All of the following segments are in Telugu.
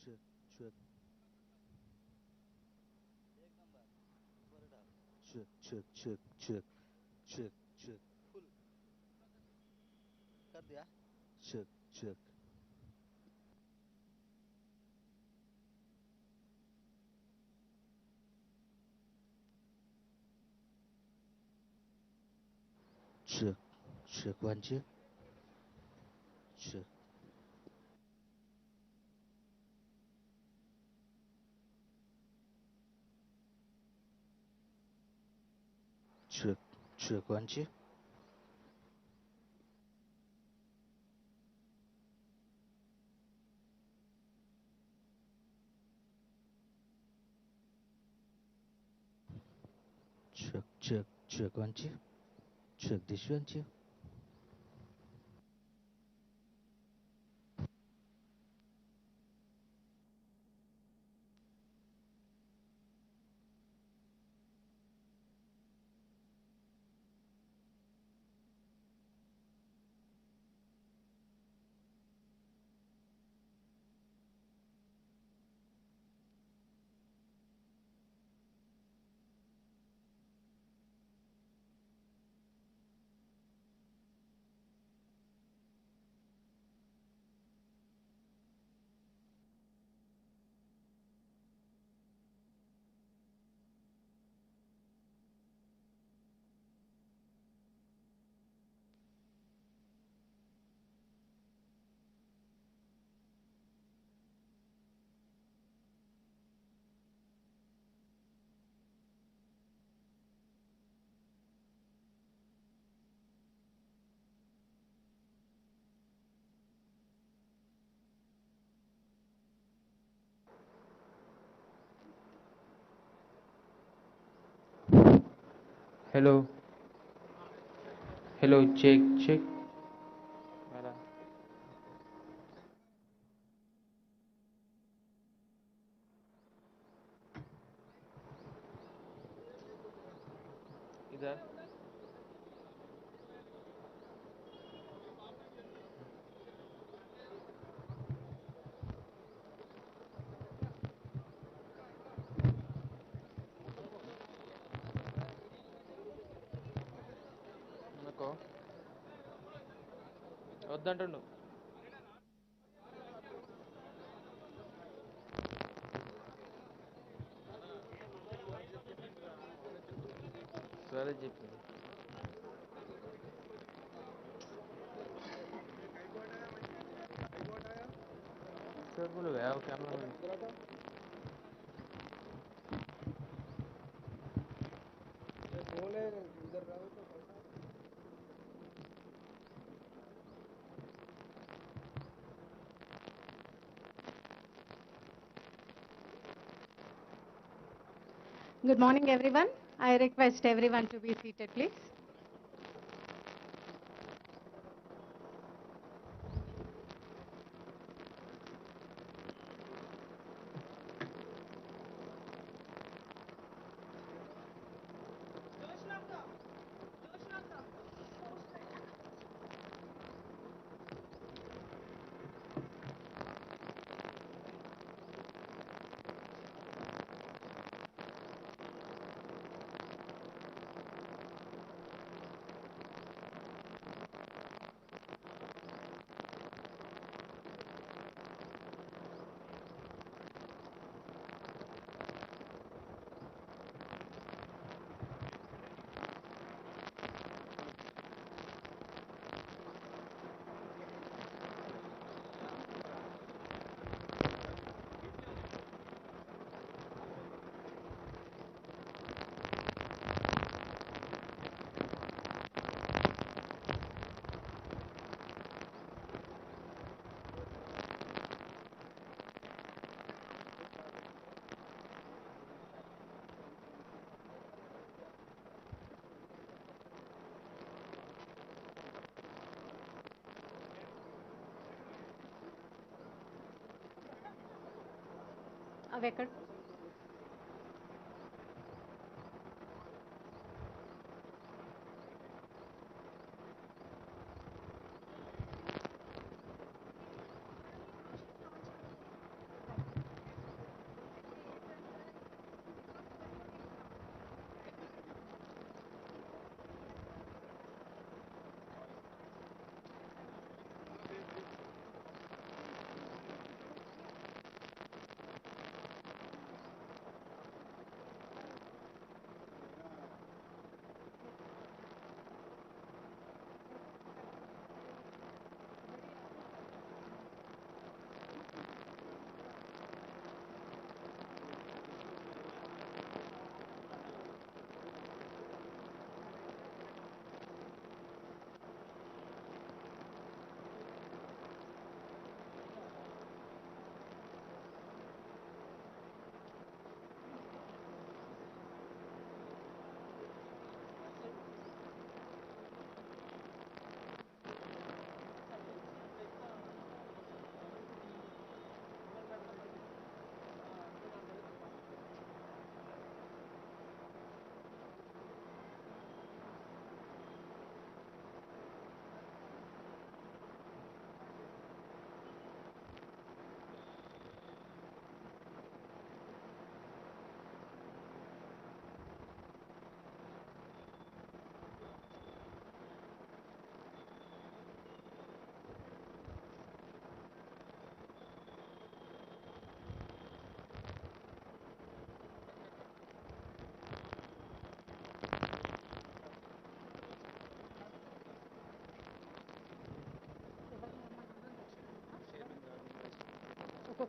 check, check, check, check, check, check, check, check, check, check, check, check, one check, check, check, check, one check, check, check, check, one check, check this one check. Hello, hello, check, check. Voilà. इधर నాకు వద్దంటుండు సరే చెప్పు सर बोलो यार camera Good morning, everyone. I request everyone to be seated, please. Vekar.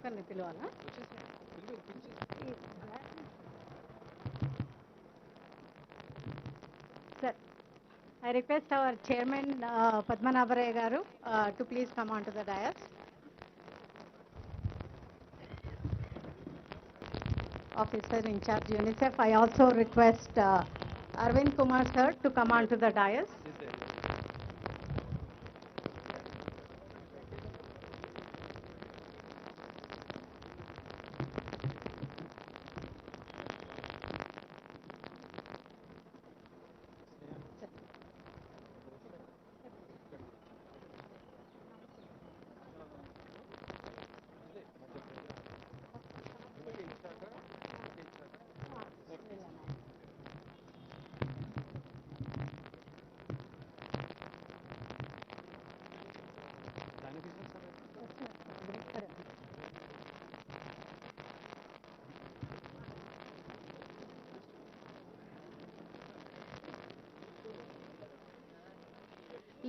ఒక్కొక్కరిని పిలవాలా? Sir, I request our chairman, Padmanabharaya garu, to please come on to the dais. Officer in charge UNICEF. I also request Arvind Kumar sir to come on to the dais.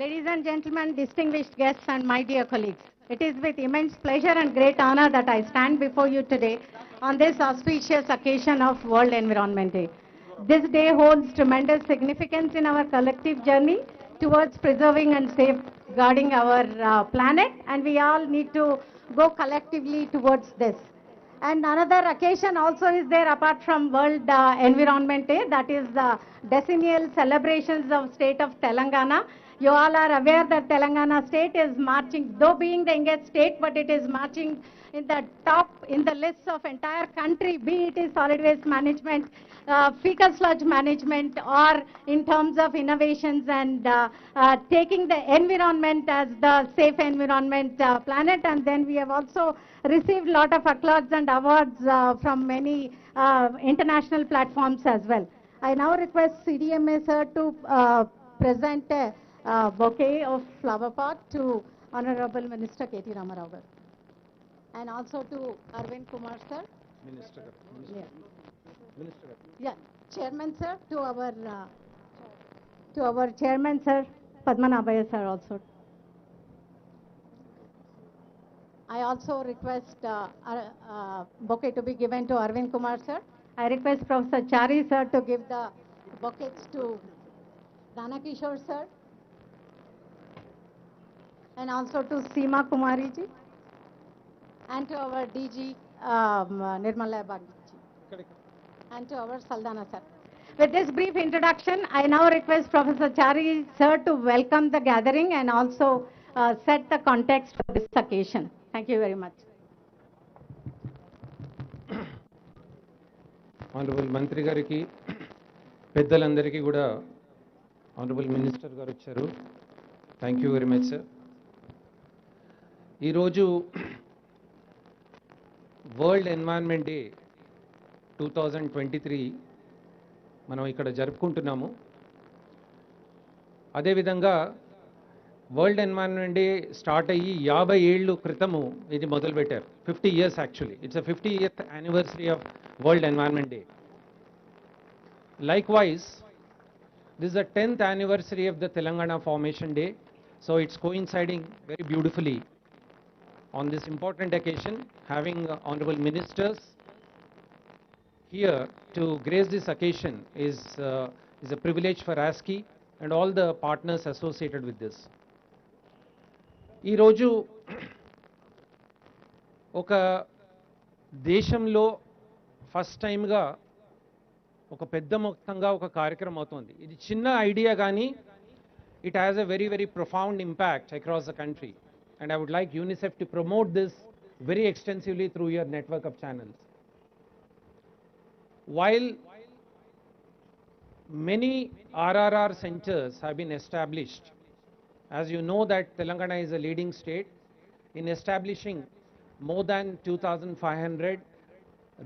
Ladies and gentlemen, distinguished guests and my dear colleagues, it is with immense pleasure and great honor that I stand before you today on this auspicious occasion of World Environment Day. This day holds tremendous significance in our collective journey towards preserving and safeguarding our planet, and we all need to go collectively towards this. And another occasion also is there apart from World Environment Day, that is the decennial celebrations of state of Telangana. You all are aware that Telangana state is marching, though being the youngest state, but it is marching in the top in the lists of entire country, be it is solid waste management, fecal sludge management, or in terms of innovations and taking the environment as the safe environment planet. And then we have also received a lot of accolades and awards from many international platforms as well. I now request CDMA sir to present a bouquet of flower pot to Honorable Minister KT Ramarao garu, and also to Arvind Kumar sir. Minister. Yeah. Minister. Yeah, Chairman sir, to our Chairman sir, Padmanabharaya sir also. I also request bouquet to be given to Arvind Kumar sir. I request Professor Chari sir to give the bouquets to Dana Kishore sir, and also to Seema Kumari ji, and to our DG Nirmala Bagji, and to our Saldana sir. With this brief introduction, I now request Professor Chari sir to welcome the gathering and also set the context for this occasion. Thank you very much. Honorable Mantri gariki, పెద్దలందరికీ కూడా Honorable Minister గారు వచ్చారు. Thank you very much, sir. ఈరోజు వరల్డ్ ఎన్వైరన్మెంట్ డే 2023 మనం ఇక్కడ జరుపుకుంటున్నాము. అదేవిధంగా వరల్డ్ ఎన్వైరన్మెంట్ డే స్టార్ట్ అయ్యి 50 ఏళ్ళు క్రితము ఇది మొదలుపెట్టారు. 50 years actually. It's a 50th anniversary of world environment day. Likewise, this is the 10th anniversary of the Telangana Formation Day, so it's coinciding very beautifully on this important occasion, having honorable ministers here to grace this occasion is a privilege for ASCI and all the partners associated with this. ఈ రోజు ఒక దేశంలో ఫస్ట్ టైంగా ఒక పెద్ద మొత్తంగా ఒక కార్యక్రమం అవుతుంది. ఇది చిన్న ఐడియా కానీ it has a very, very profound impact across the country. And I would like UNICEF to promote this very extensively through your network of channels. While many RRR centers have been established, as you know that Telangana is a leading state in establishing more than 2,500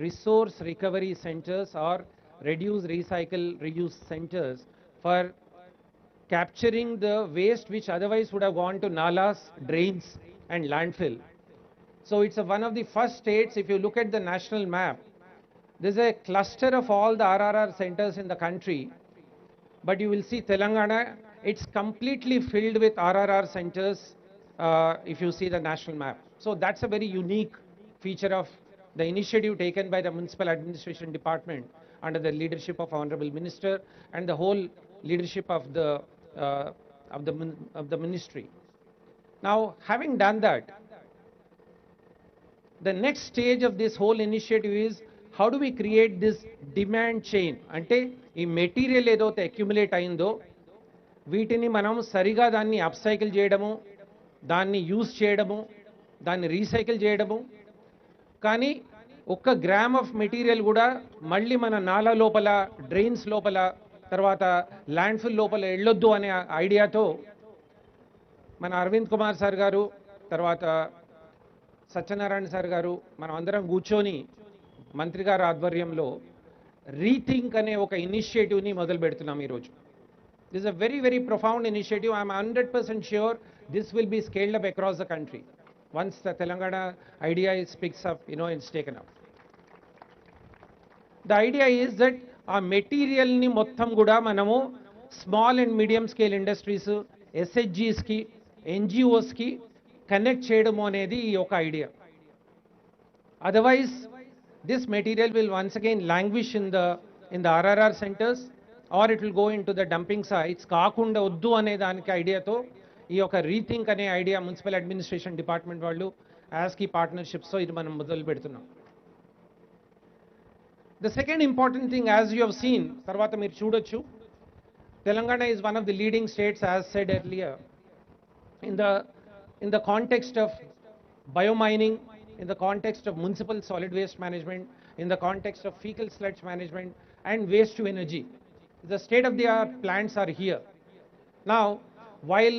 resource recovery centers or reduce, recycle, reuse centers for capturing the waste which otherwise would have gone to nalas, drains and landfill. So it's one of the first states. If you look at the national map, there's a cluster of all the RRR centers in the country, but you will see Telangana, it's completely filled with RRR centers if you see the national map. So that's a very unique feature of the initiative taken by the Municipal Administration Department under the leadership of Honorable Minister and the whole leadership of uh, the ministry. Now, having done that, the next stage of this whole initiative is how do we create this demand chain? అంటే ఈ మెటీరియల్ ఏదైతే అక్యుములేట్ అయిందో వీటిని మనం సరిగా దాన్ని అప్సైకిల్ చేయడము, దాన్ని యూజ్ చేయడము, దాన్ని రీసైకిల్ చేయడము. కానీ ఒక్క గ్రామ్ ఆఫ్ మెటీరియల్ కూడా మళ్ళీ మన నాలా లోపల, డ్రైన్స్ లోపల, తర్వాత ల్యాండ్ఫిల్ లోపల వెళ్ళొద్దు అనే ఐడియాతో మన అరవింద్ కుమార్ సార్ గారు, తర్వాత సత్యనారాయణ సార్ గారు, మనం అందరం కూర్చొని మంత్రి గారి ఆధ్వర్యంలో రీథింక్ అనే ఒక ఇనిషియేటివ్ని మొదలు పెడుతున్నాం ఈరోజు. This is a very very profound initiative. I'm 100% sure this will be scaled up across the country once the Telangana idea is picks up, it's taken up. The idea is that ఆ మెటీరియల్ని మొత్తం కూడా మనము small and medium scale industries, ఎస్హెచ్జీస్కి, ఎన్జిఓస్కి కనెక్ట్ చేయడము అనేది ఈ ఒక idea. Otherwise this material will once again languish in the RRR centres or it will go in to the dumping sites. కాకుండా వద్దు అనే దానికి ఐడియాతో ఈ యొక్క రీథింక్ అనే ఐడియా మున్సిపల్ అడ్మినిస్ట్రేషన్ డిపార్ట్మెంట్ వాళ్ళు యాస్కి పార్ట్నర్షిప్స్తో ఇది మనం మొదలు పెడుతున్నాం. The second important thing, as you have seen, తర్వాత మీరు చూడొచ్చు, Telangana is one of the leading states, as said earlier, in the context of biomining, in the context of municipal solid waste management, in the context of fecal sludge management and waste to energy. The state of the art plants are here. Now, while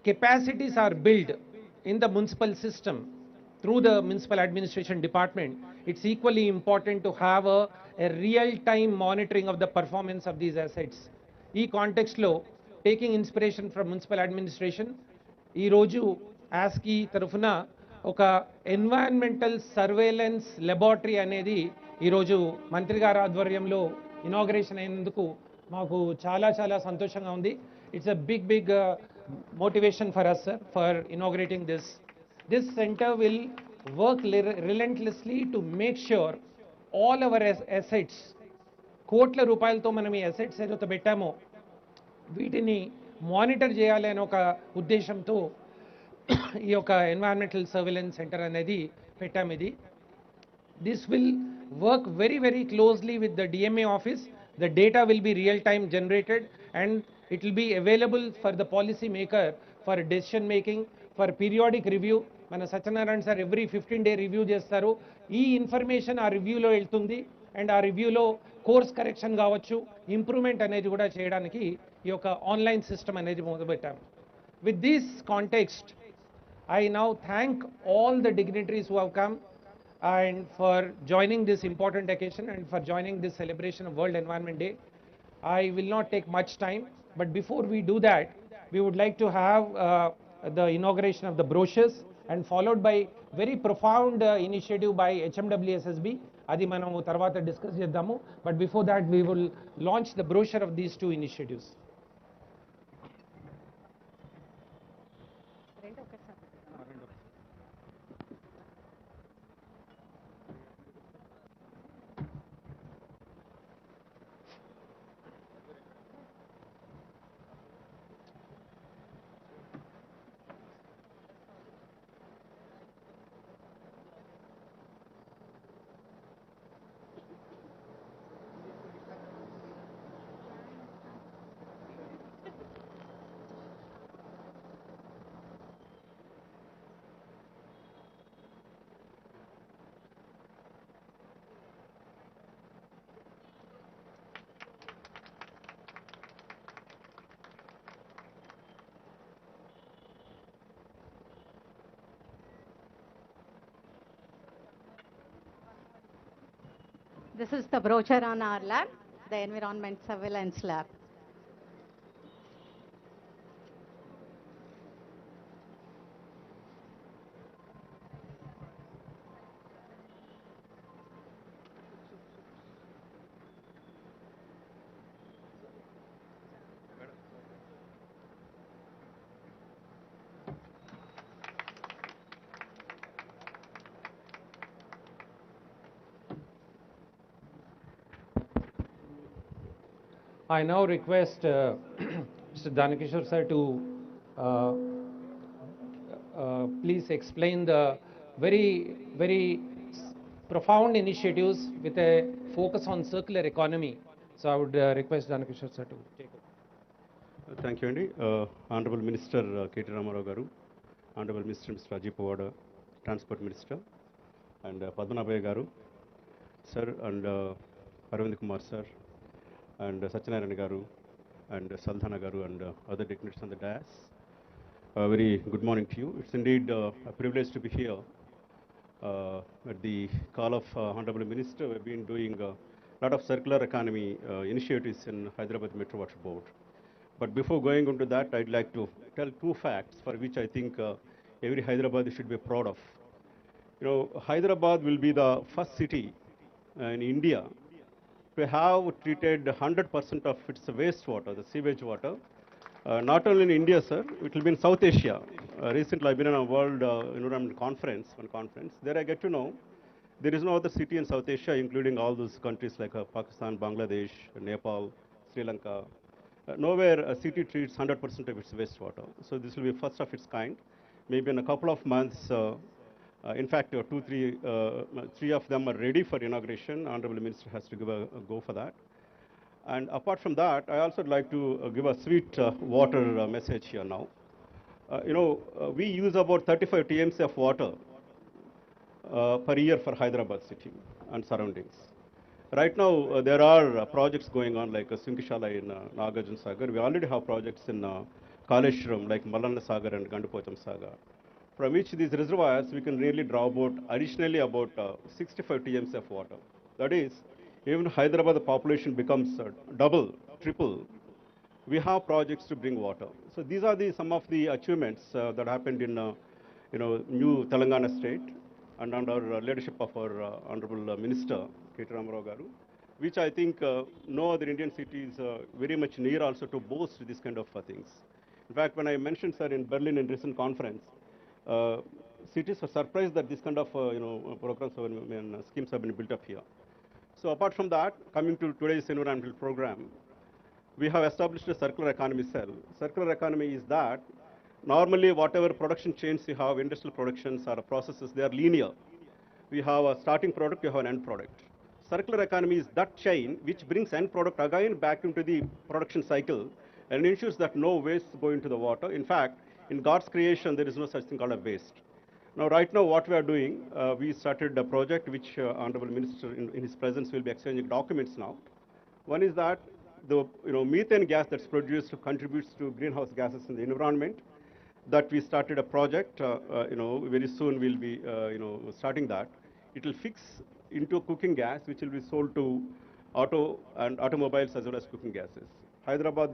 capacities are built in the municipal system through the municipal administration department, it's equally important to have a real-time monitoring of the performance of these assets. ఈ కాంటెక్స్ట్ లో taking inspiration from municipal administration, ఈరోజు యాస్కి తరఫున ఒక ఎన్వైరన్మెంటల్ సర్వేలెన్స్ లెబార్టరీ అనేది ఈరోజు మంత్రి గారి ఆధ్వర్యంలో ఇనాగ్రేషన్ అయినందుకు మాకు చాలా చాలా సంతోషంగా ఉంది. It's a big motivation for us, sir, for inaugurating this. This center will work relentlessly to make sure all our assets, కోట్ల రూపాయలతో మనం ఈ అసెట్స్ ఏదైతే పెట్టామో వీటిని మానిటర్ చేయాలి అనే ఒక ఉద్దేశంతో ఈ యొక్క ఎన్వైరన్మెంటల్ సర్వేలెన్స్ సెంటర్ అనేది పెట్టాము. ఇది this will work very closely with the DMA office. The data will be real time generated and it will be available for the policy maker for decision making, for periodic review. మన Satyanarayana sir every 15-day review చేస్తారు. ఈ ఇన్ఫర్మేషన్ ఆ రివ్యూలో వెళ్తుంది అండ్ ఆ రివ్యూలో కోర్స్ కరెక్షన్ కావచ్చు, ఇంప్రూవ్మెంట్ అనేది కూడా చేయడానికి ఈ యొక్క ఆన్లైన్ సిస్టమ్ అనేది మొదలుపెట్టాము. With this context, I now thank all the dignitaries who have come and for joining this important occasion and for joining this celebration of World Environment Day. I will not take much time, but before we do that, we would like to have the inauguration of the brochures and followed by very profound initiative by HMWSSB. Adi manamu tarvata discuss chedamu, but before that we will launch the brochure of these two initiatives. This is the brochure on our lab, the Environment Surveillance Lab. I now request Mr. Danakishore sir to uh, please explain the very profound initiatives with a focus on circular economy. So I would request Danakishore sir to take over. Thank you, Andy. Honorable Minister KTR Garu, Honorable Minister Mr. Rajiv Pawada, Transport Minister, and Padmanabhaya Garu, Sir, and Arvind Kumar Sir, and Satyanarayana Garu, and Saldhana Garu, and other dignitaries on the dais. Very good morning to you. It's indeed a privilege to be here at the call of Honorable Minister. We've been doing a lot of circular economy initiatives in Hyderabad Metro Water Board. But before going into that, I'd like to tell two facts for which I think every Hyderabadi should be proud of. You know, Hyderabad will be the first city in India to have treated 100% of its wastewater, the sewage water. Not only in India, sir, it will be in South Asia. Recently, I've been in a World Environment Conference, one conference. There I get to know there is no other city in South Asia, including all those countries like Pakistan, Bangladesh, Nepal, Sri Lanka. Nowhere a city treats 100% of its wastewater. So this will be first of its kind. Maybe in a couple of months, in fact, three of them are ready for inauguration. Honorable Minister has to give a go for that. And apart from that, I also would like to give a sweet water message here now. We use about 35 TMC of water per year for Hyderabad city and surroundings. Right now, there are projects going on like Sinkishala in Nagarjuna Sagar. We already have projects in Kaleshwaram like Malana Sagar and Gandapocham Sagar. From each of these reservoirs, we can really draw about additionally about 65 TMC of water. That is, even Hyderabad the population becomes double, triple, we have projects to bring water. So these are some of the achievements that happened in new Telangana state and under leadership of our Honorable Minister KT Ramarao Garu, which I think no other Indian city is very much near also to boast these kind of things. In fact, when I mentioned, sir, in Berlin in recent conference, cities were surprised that this kind of programs and schemes have been built up here. So apart from that, coming to today's environmental program, we have established a circular economy cell. Circular economy is that normally whatever production chains you have, industrial productions or processes, they are linear. We have a starting product, you have an end product. Circular economy is that chain which brings end product again back into the production cycle and ensures that no waste go into the water. In fact, in God's creation, there is no such thing called a waste. Now, right now, what we are doing, we started a project which Honorable Minister in his presence will be exchanging documents now. One is that the methane gas that's produced contributes to greenhouse gases in the environment. That we started a project, very soon we'll be starting that. It will fix into cooking gas, which will be sold to automobiles as well as cooking gases. Hyderabad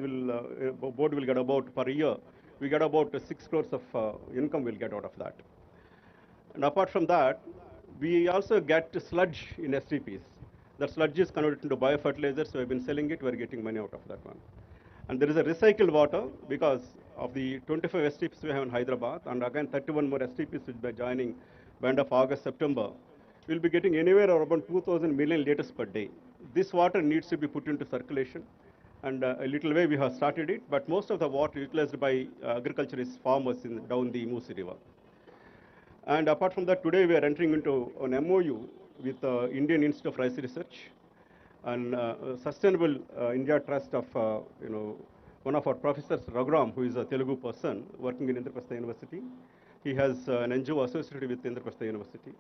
board will get about per year, we get about 6 crores of income we'll get out of that. And apart from that, we also get sludge in STPs. That sludge is converted into biofertilizer, so we've been selling it, we're getting money out of that one. And there is a recycled water because of the 25 STPs we have in Hyderabad, and again 31 more STPs which by joining by end of August, September, we'll be getting anywhere around 2,000 million liters per day. This water needs to be put into circulation, and a little way we have started it, but most of the water utilized by agriculturist farmers down the Moosi River. And apart from that, today we are entering into an MOU with Indian Institute of Rice Research and Sustainable India Trust of one of our professors, Raghuram, who is a Telugu person working in Indraprastha University. He has an NGO associated with Indraprastha University.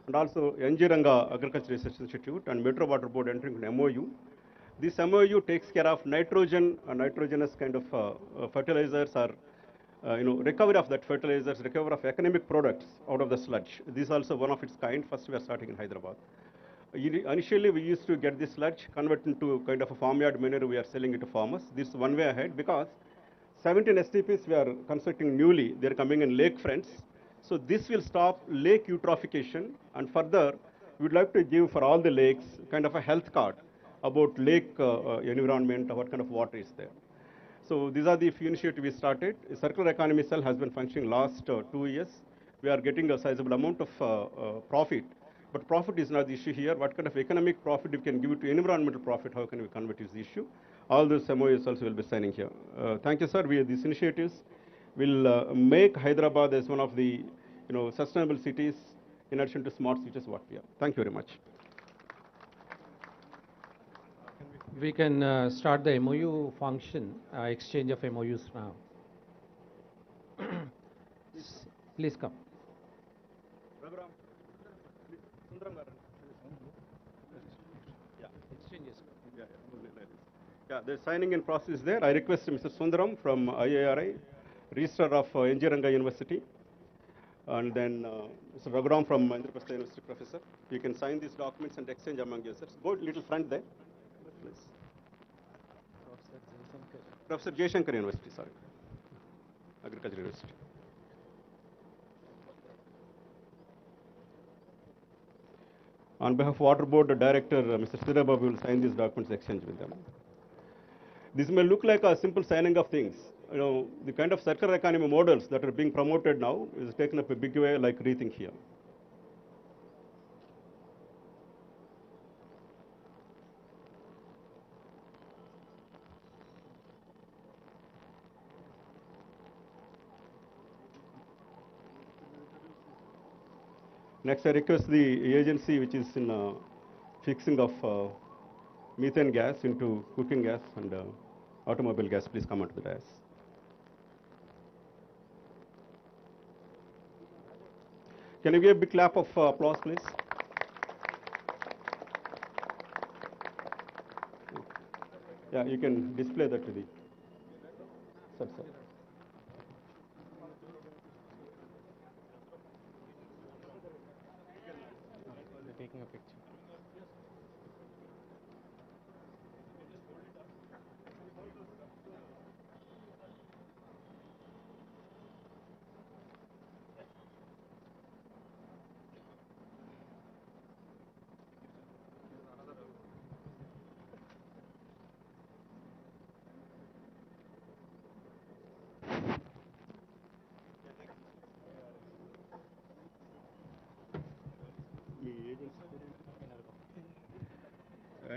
And also NG Ranga Agriculture Research Institute and Metro Water Board entering an MOU. This MOU takes care of nitrogenous kind of fertilizers or recovery of that fertilizers, recovery of economic products out of the sludge. This is also one of its kind. First we are starting in Hyderabad. Initially we used to get this sludge, convert into kind of a farmyard manure, we are selling it to farmers. This is one way ahead because 17 STPs we are constructing newly, they are coming in lake fronts. So this will stop lake eutrophication, and further we would like to give for all the lakes kind of a health card about lake environment, what kind of water is there. So these are the few initiatives we started. A circular economy cell has been functioning last 2 years. We are getting a sizable amount of profit But profit is not the issue here. What kind of economic profit we can give it to environmental profit, how can we convert is the issue. All those MOUs also will be signing here. Thank you, sir. These initiatives will make Hyderabad as one of the sustainable cities in addition to smart cities what we are. Thank you very much. We can start the MOU function, exchange of MOUs now. Please come. Yeah, the signing in process is there. I request Mr. Sundaram from IARI, Registrar of Engineering University, and then Mr. Raghuram from Indraprastha University, Professor. You can sign these documents and exchange among yourselves. Go a little front there, please. Professor Jaishankar University, sorry. Agriculture University. On behalf of Water Board Director, Mr. Sridhar will sign these documents, exchange with them. This may look like a simple signing of things. The kind of circular economy models that are being promoted now is taken up a big way, like Rethink here. Next, I request the agency which is in fixing of methane gas into cooking gas and automobile gas, please come onto the dais. Can you give a big clap of applause, please? Yeah, you can display that to the sir. Taking a picture.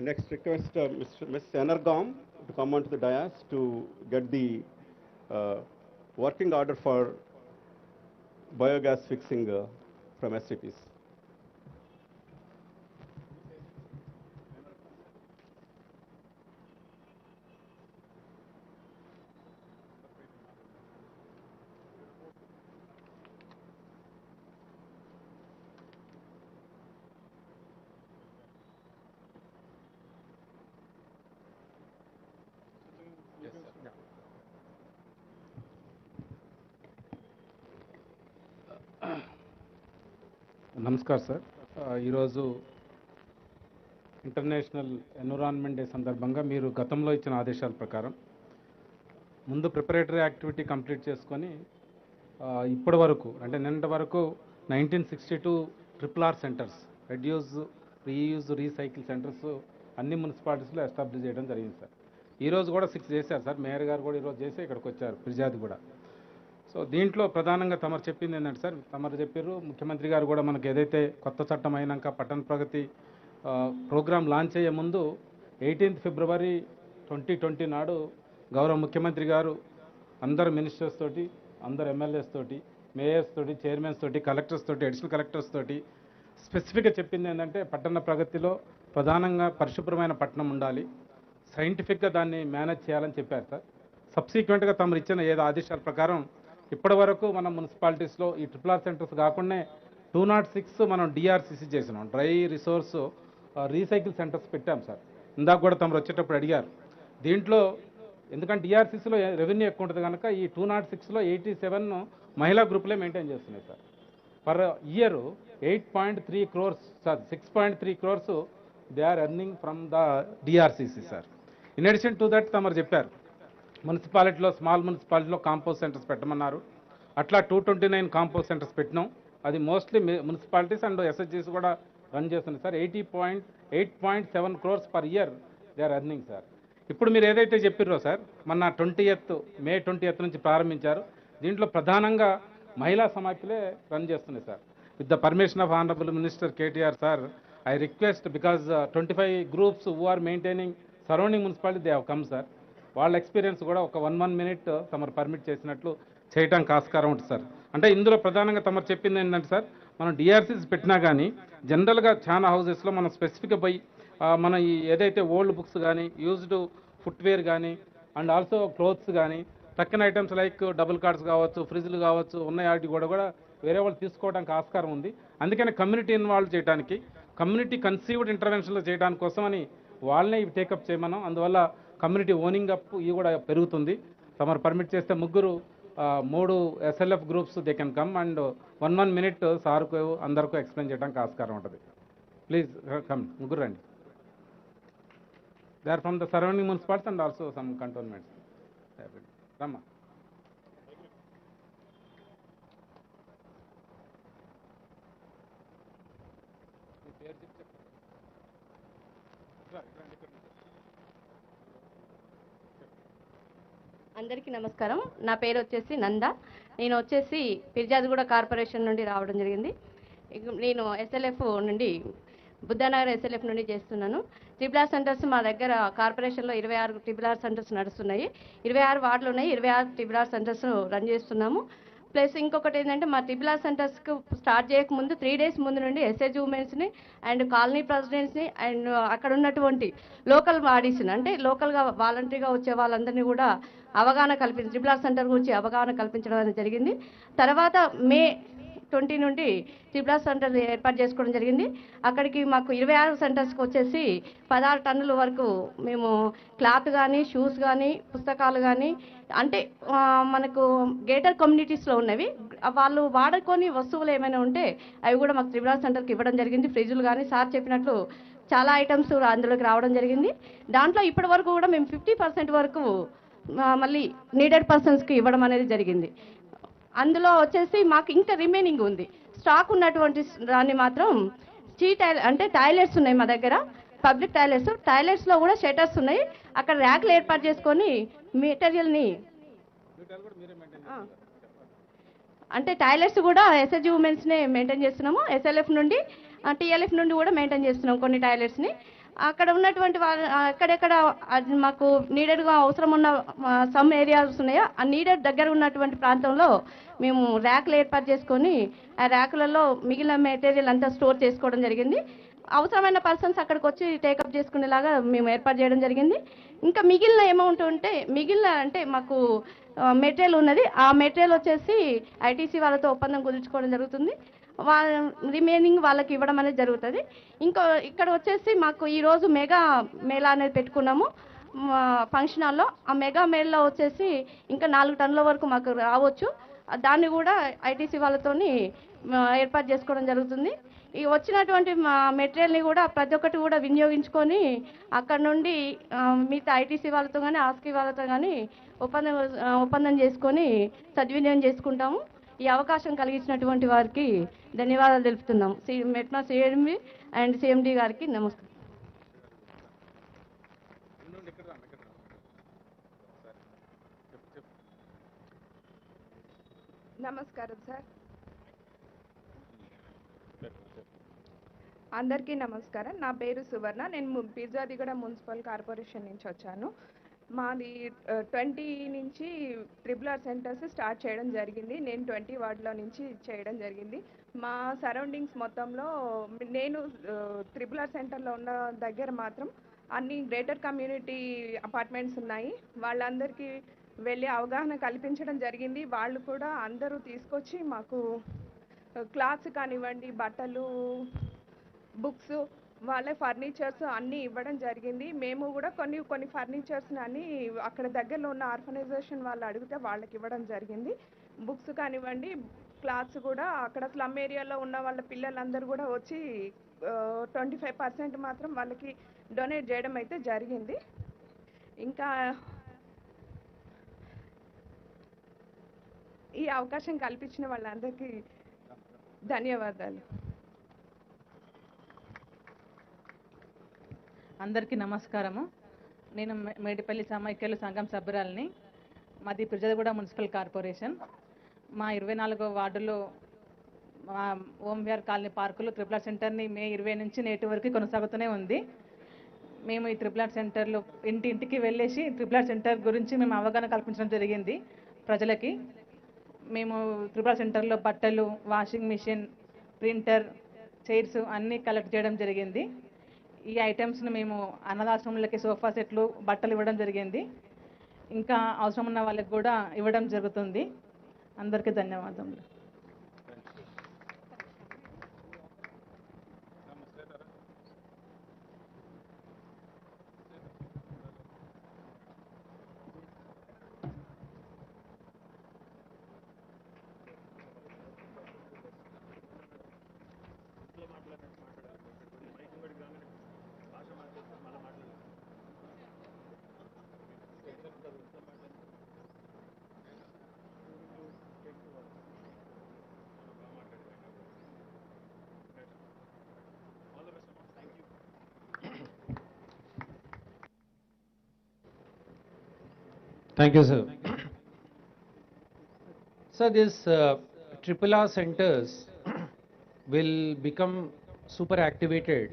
Next, request Ms. Energom to come onto the dais to get the working order for biogas fixing from STPs. Namaskar sir ఈరోజు ఇంటర్నేషనల్ ఎన్విరాన్మెంట్ డే సందర్భంగా మీరు గతంలో ఇచ్చిన ఆదేశాల ప్రకారం ముందు ప్రిపరేటరీ యాక్టివిటీ కంప్లీట్ చేసుకొని ఇప్పటి వరకు అంటే నిన్నటి వరకు 1962 RRR centres reduce reuse recycle centres అన్ని మున్సిపాలిటీస్లో ఎస్టాబ్లిష్ చేయడం జరిగింది సార్. ఈరోజు కూడా 6 చేశారు సార్. మేయర్ గారు కూడా ఈరోజు చేసి ఇక్కడికి వచ్చారు ఫిర్యాదు కూడా. సో దీంట్లో ప్రధానంగా తమరు చెప్పింది ఏంటంటే సార్, తమరు చెప్పారు ముఖ్యమంత్రి గారు కూడా మనకు ఏదైతే కొత్త చట్టం అయినాక పట్టణ ప్రగతి ప్రోగ్రాం లాంచ్ అయ్యే ముందు 18 ఫిబ్రవరి 2020 నాడు గౌరవ ముఖ్యమంత్రి గారు అందరు మినిస్టర్స్ తోటి, అందరు ఎమ్మెల్యేస్ తోటి, మేయర్స్ తోటి, చైర్మన్స్ తోటి, కలెక్టర్స్ తోటి, అడిషనల్ కలెక్టర్స్ తోటి స్పెసిఫిక్గా చెప్పింది ఏంటంటే పట్టణ ప్రగతిలో ప్రధానంగా పరిశుభ్రమైన పట్టణం ఉండాలి, సైంటిఫిక్గా దాన్ని మేనేజ్ చేయాలని చెప్పారు సార్. సబ్సిక్వెంట్గా తమరు ఇచ్చిన ఏదో ఆదేశాల ప్రకారం ఇప్పటి వరకు మన మున్సిపాలిటీస్లో ఈ RRR సెంటర్స్ కాకుండా 206 మనం DRCC చేసినాం, డ్రై రిసోర్స్ రీసైకిల్ సెంటర్స్ పెట్టాం సార్. ఇందాక కూడా తమరు వచ్చేటప్పుడు అడిగారు. దీంట్లో ఎందుకంటే DRCCలో రెవెన్యూ ఎక్కువ ఉంటుంది కనుక ఈ 206లో 87 మహిళా గ్రూపులే మెయింటైన్ చేస్తున్నాయి sir. Per year 8.3 crores sir, 6.3 crores they are earning from the DRCC sir. In addition to that తమరు చెప్పారు మున్సిపాలిటీలో, స్మాల్ మున్సిపాలిటీలో కాంపోస్ట్ సెంటర్స్ పెట్టమన్నారు. అట్లా 229 కాంపోస్ట్ సెంటర్స్ పెట్టినాం. అది మోస్ట్లీ మున్సిపాలిటీస్ అండ్ SHGs కూడా రన్ చేస్తున్నాయి sir. 8.7 crores per year they are earning sir. ఇప్పుడు మీరు ఏదైతే చెప్పారో సార్, మొన్న మే 20th నుంచి ప్రారంభించారు. దీంట్లో ప్రధానంగా మహిళా సమాఖ్యలే రన్ చేస్తున్నాయి sir. with the permission of Honorable Minister KTR sir, I request because 25 groups who are maintaining surrounding municipality, they have come sir. వాళ్ళ ఎక్స్పీరియన్స్ కూడా ఒక 1 minute తమరు పర్మిట్ చేసినట్లు చేయడానికి ఆస్కారం ఉంటుంది సార్. అంటే ఇందులో ప్రధానంగా తమరు చెప్పింది ఏంటంటే సార్, మనం డిఆర్సీస్ పెట్టినా కానీ జనరల్గా చాలా హౌసెస్లో మనం స్పెసిఫిక్గా పోయి మన ఈ ఏదైతే ఓల్డ్ బుక్స్ కానీ యూజ్డ్ ఫుట్వేర్ కానీ అండ్ ఆల్సో క్లోత్స్ కానీ టక్కన్ ఐటమ్స్ లైక్ డబుల్ కార్డ్స్ కావచ్చు, ఫ్రిడ్జ్లు కావచ్చు, ఉన్న వాటి కూడా వేరే వాళ్ళు తీసుకోవడానికి ఆస్కారం ఉంది. అందుకని కమ్యూనిటీ ఇన్వాల్వ్ చేయడానికి, కమ్యూనిటీ కన్సీవ్డ్ ఇంటర్వెన్షన్లో చేయడానికి కోసమని వాళ్ళనే ఇవి టేకప్ చేయమనం. అందువల్ల కమ్యూనిటీ ఓనింగ్ అప్ ఇవి కూడా పెరుగుతుంది. తమరు పర్మిట్ చేస్తే ముగ్గురు 3 SLF groups they can come and 1 minute సార్కు అందరికీ ఎక్స్ప్లెయిన్ చేయడానికి ఆస్కారం ఉంటుంది. ప్లీజ్ కమ్, ముగ్గురు రండి. They are from the surrounding municipalities and also some cantonments. రమ్మా. అందరికీ నమస్కారం. నా పేరు వచ్చేసి నంద. నేను వచ్చేసి పిర్జాదిగూడ కార్పొరేషన్ నుండి రావడం జరిగింది. నేను SLF నుండి బుద్ధానగర్ SLF నుండి చేస్తున్నాను. ట్రిపుల్ ఆర్ సెంటర్స్ మా దగ్గర కార్పొరేషన్లో 26 ట్రిపుల్ ఆర్ సెంటర్స్ నడుస్తున్నాయి. 26 వార్డులు ఉన్నాయి. 26 ట్రిపుల్ ఆర్ సెంటర్స్ రన్ చేస్తున్నాము. ప్లస్ ఇంకొకటి ఏంటంటే మా ట్రిపుల్ ఆర్ సెంటర్స్కి స్టార్ట్ చేయకముందు 3 days ముందు నుండి SHG ఉమెన్స్ని అండ్ కాలనీ ప్రెసిడెంట్స్ని అండ్ అక్కడ ఉన్నటువంటి లోకల్ బాడీస్ని అంటే లోకల్గా వాలంటరీగా వచ్చే వాళ్ళందరినీ కూడా అవగాహన ట్రిపుల్ ఆర్ సెంటర్ గురించి అవగాహన కల్పించడం అనేది జరిగింది. తర్వాత మే 20 నుండి ట్రిపుల్ ఆర్ సెంటర్ ఏర్పాటు చేసుకోవడం జరిగింది. అక్కడికి మాకు 26 సెంటర్స్కి వచ్చేసి 16 టన్నుల వరకు మేము క్లాత్ కానీ, షూస్ కానీ, పుస్తకాలు కానీ అంటే మనకు గేటర్ కమ్యూనిటీస్లో ఉన్నవి వాళ్ళు వాడుకొని వస్తువులు ఏమైనా ఉంటే అవి కూడా మాకు ట్రిపుల్ ఆర్ సెంటర్కి ఇవ్వడం జరిగింది. ఫ్రిడ్జ్లు కానీ సార్ చెప్పినట్లు చాలా ఐటమ్స్ అందులోకి రావడం జరిగింది. దాంట్లో ఇప్పటి వరకు కూడా మేము 50% వరకు మళ్ళీ నీడెడ్ పర్సన్స్కి ఇవ్వడం అనేది జరిగింది. అందులో వచ్చేసి మాకు ఇంకా రిమైనింగ్ ఉంది. స్టాక్ ఉన్నటువంటి దాన్ని మాత్రం అంటే టాయిలెట్స్ ఉన్నాయి మా దగ్గర, పబ్లిక్ టాయిలెట్స్లో కూడా షెటర్స్ ఉన్నాయి. అక్కడ ర్యాక్లు ఏర్పాటు చేసుకొని మెటీరియల్ని అంటే టాయిలెట్స్ కూడా SHG ఉమెన్స్నే మెయింటైన్ చేస్తున్నాము. SLF నుండి TLF నుండి కూడా మెయింటైన్ చేస్తున్నాం కొన్ని టాయిలెట్స్ని. అక్కడ ఉన్నటువంటి ఎక్కడెక్కడ మాకు నీడెడ్గా అవసరం ఉన్న సమ్ ఏరియాస్ ఉన్నాయో ఆ నీడెడ్ దగ్గర ఉన్నటువంటి ప్రాంతంలో మేము ర్యాక్లు ఏర్పాటు చేసుకొని ఆ ర్యాకులలో మిగిలిన మెటీరియల్ అంతా స్టోర్ చేసుకోవడం జరిగింది. అవసరమైన పర్సన్స్ అక్కడికి వచ్చి టేకప్ చేసుకునేలాగా మేము ఏర్పాటు చేయడం జరిగింది. ఇంకా మిగిలిన అమౌంట్ ఉంటే అంటే మాకు మెటీరియల్ ఉన్నది. ఆ మెటీరియల్ వచ్చేసి ITC వాళ్ళతో ఒప్పందం కుదుర్చుకోవడం జరుగుతుంది. రిమైనింగ్ వాళ్ళకి ఇవ్వడం అనేది జరుగుతుంది. ఇక్కడ వచ్చేసి మాకు ఈరోజు మెగా మేళా అనేది పెట్టుకున్నాము ఫంక్షన్ హాల్లో. ఆ మెగా మేళలో వచ్చేసి ఇంకా 4 టన్నుల వరకు మాకు రావచ్చు. దాన్ని కూడా ITC వాళ్ళతోని ఏర్పాటు చేసుకోవడం జరుగుతుంది. ఈ వచ్చినటువంటి మెటీరియల్ని కూడా ప్రతి ఒక్కటి కూడా వినియోగించుకొని అక్కడ నుండి మిగతా ITC వాళ్ళతో కానీ ఆస్కీ వాళ్ళతో కానీ ఒప్పందం చేసుకొని సద్వినియోగం చేసుకుంటాము. ఈ అవకాశం కలిగించినటువంటి వారికి ధన్యవాదాలు తెలుపుతున్నాము. మెట్నా CMD అండ్ CMD గారికి నమస్కారం. నమస్కారం సార్. అందరికీ నమస్కారం. నా పేరు సువర్ణ. నేను పిర్జాదిగూడ మున్సిపల్ కార్పొరేషన్ నుంచి వచ్చాను. మాది 20 నుంచి ట్రిపుల్ ఆర్ సెంటర్స్ స్టార్ట్ చేయడం జరిగింది. నేను 20 వార్డులో నుంచి చేయడం జరిగింది. మా సరౌండింగ్స్ మొత్తంలో నేను ట్రిపుల్ ఆర్ సెంటర్లో ఉన్న దగ్గర మాత్రం అన్ని గ్రేటర్ కమ్యూనిటీ అపార్ట్మెంట్స్ ఉన్నాయి. వాళ్ళందరికీ వెళ్ళి అవగాహన కల్పించడం జరిగింది. వాళ్ళు కూడా అందరూ తీసుకొచ్చి మాకు క్లాత్స్ కానివ్వండి, బట్టలు, బుక్స్, వాళ్ళ ఫర్నిచర్స్ అన్నీ ఇవ్వడం జరిగింది. మేము కూడా కొన్ని ఫర్నిచర్స్ని అన్నీ అక్కడ దగ్గరలో ఉన్న ఆర్గనైజేషన్ వాళ్ళు అడిగితే వాళ్ళకి ఇవ్వడం జరిగింది. బుక్స్ కానివ్వండి, క్లాత్స్ కూడా అక్కడ స్లమ్ ఏరియాలో ఉన్న వాళ్ళ పిల్లలందరూ కూడా వచ్చి 25% మాత్రం వాళ్ళకి డొనేట్ చేయడం అయితే జరిగింది. ఇంకా ఈ అవకాశం కల్పించిన వాళ్ళందరికీ ధన్యవాదాలు. అందరికీ నమస్కారము. నేను మేడిపల్లి సమైక్యలు సంఘం సభ్యురాలని. మాది పిర్జాదిగూడ మున్సిపల్ కార్పొరేషన్. మా 24వ వార్డులో మా ఓం విహార్ కాలనీ పార్కులో ట్రిపుల్ ఆర్ సెంటర్ని మే 20 నుంచి నేటి వరకు కొనసాగుతూనే ఉంది. మేము ఈ ట్రిపుల్ ఆర్ సెంటర్లో ఇంటింటికి వెళ్ళేసి ట్రిపుల్ ఆర్ సెంటర్ గురించి మేము అవగాహన కల్పించడం జరిగింది ప్రజలకి. మేము ట్రిపుల్ ఆర్ సెంటర్లో బట్టలు, వాషింగ్ మిషన్, ప్రింటర్, చైర్స్ అన్నీ కలెక్ట్ చేయడం జరిగింది. ఈ ఐటమ్స్ని మేము అనాథాశ్రమాలకి సోఫా సెట్లు, బట్టలు ఇవ్వడం జరిగింది. ఇంకా అవసరం ఉన్న వాళ్ళకి కూడా ఇవ్వడం జరుగుతుంది. అందరికీ ధన్యవాదములు. Thank you, sir. So this triple R centers will become super activated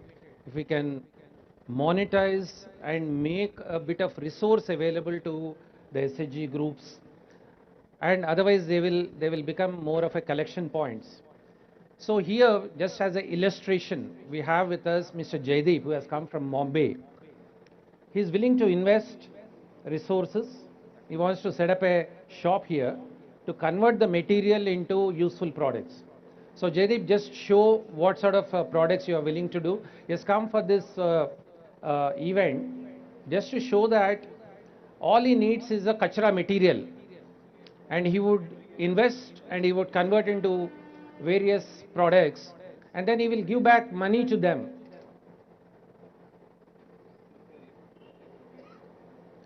if we can monetize and make a bit of resource available to the SHG groups, and otherwise they will become more of a collection points. So here, just as an illustration, we have with us Mr. Jaideep, who has come from Bombay. He is willing to invest resources. He wants to set up a shop here to convert the material into useful products. So Jaideep, just show what sort of products you are willing to do. He has come for this event just to show that all he needs is a kachra material, and he would invest and he would convert into various products, and then he will give back money to them.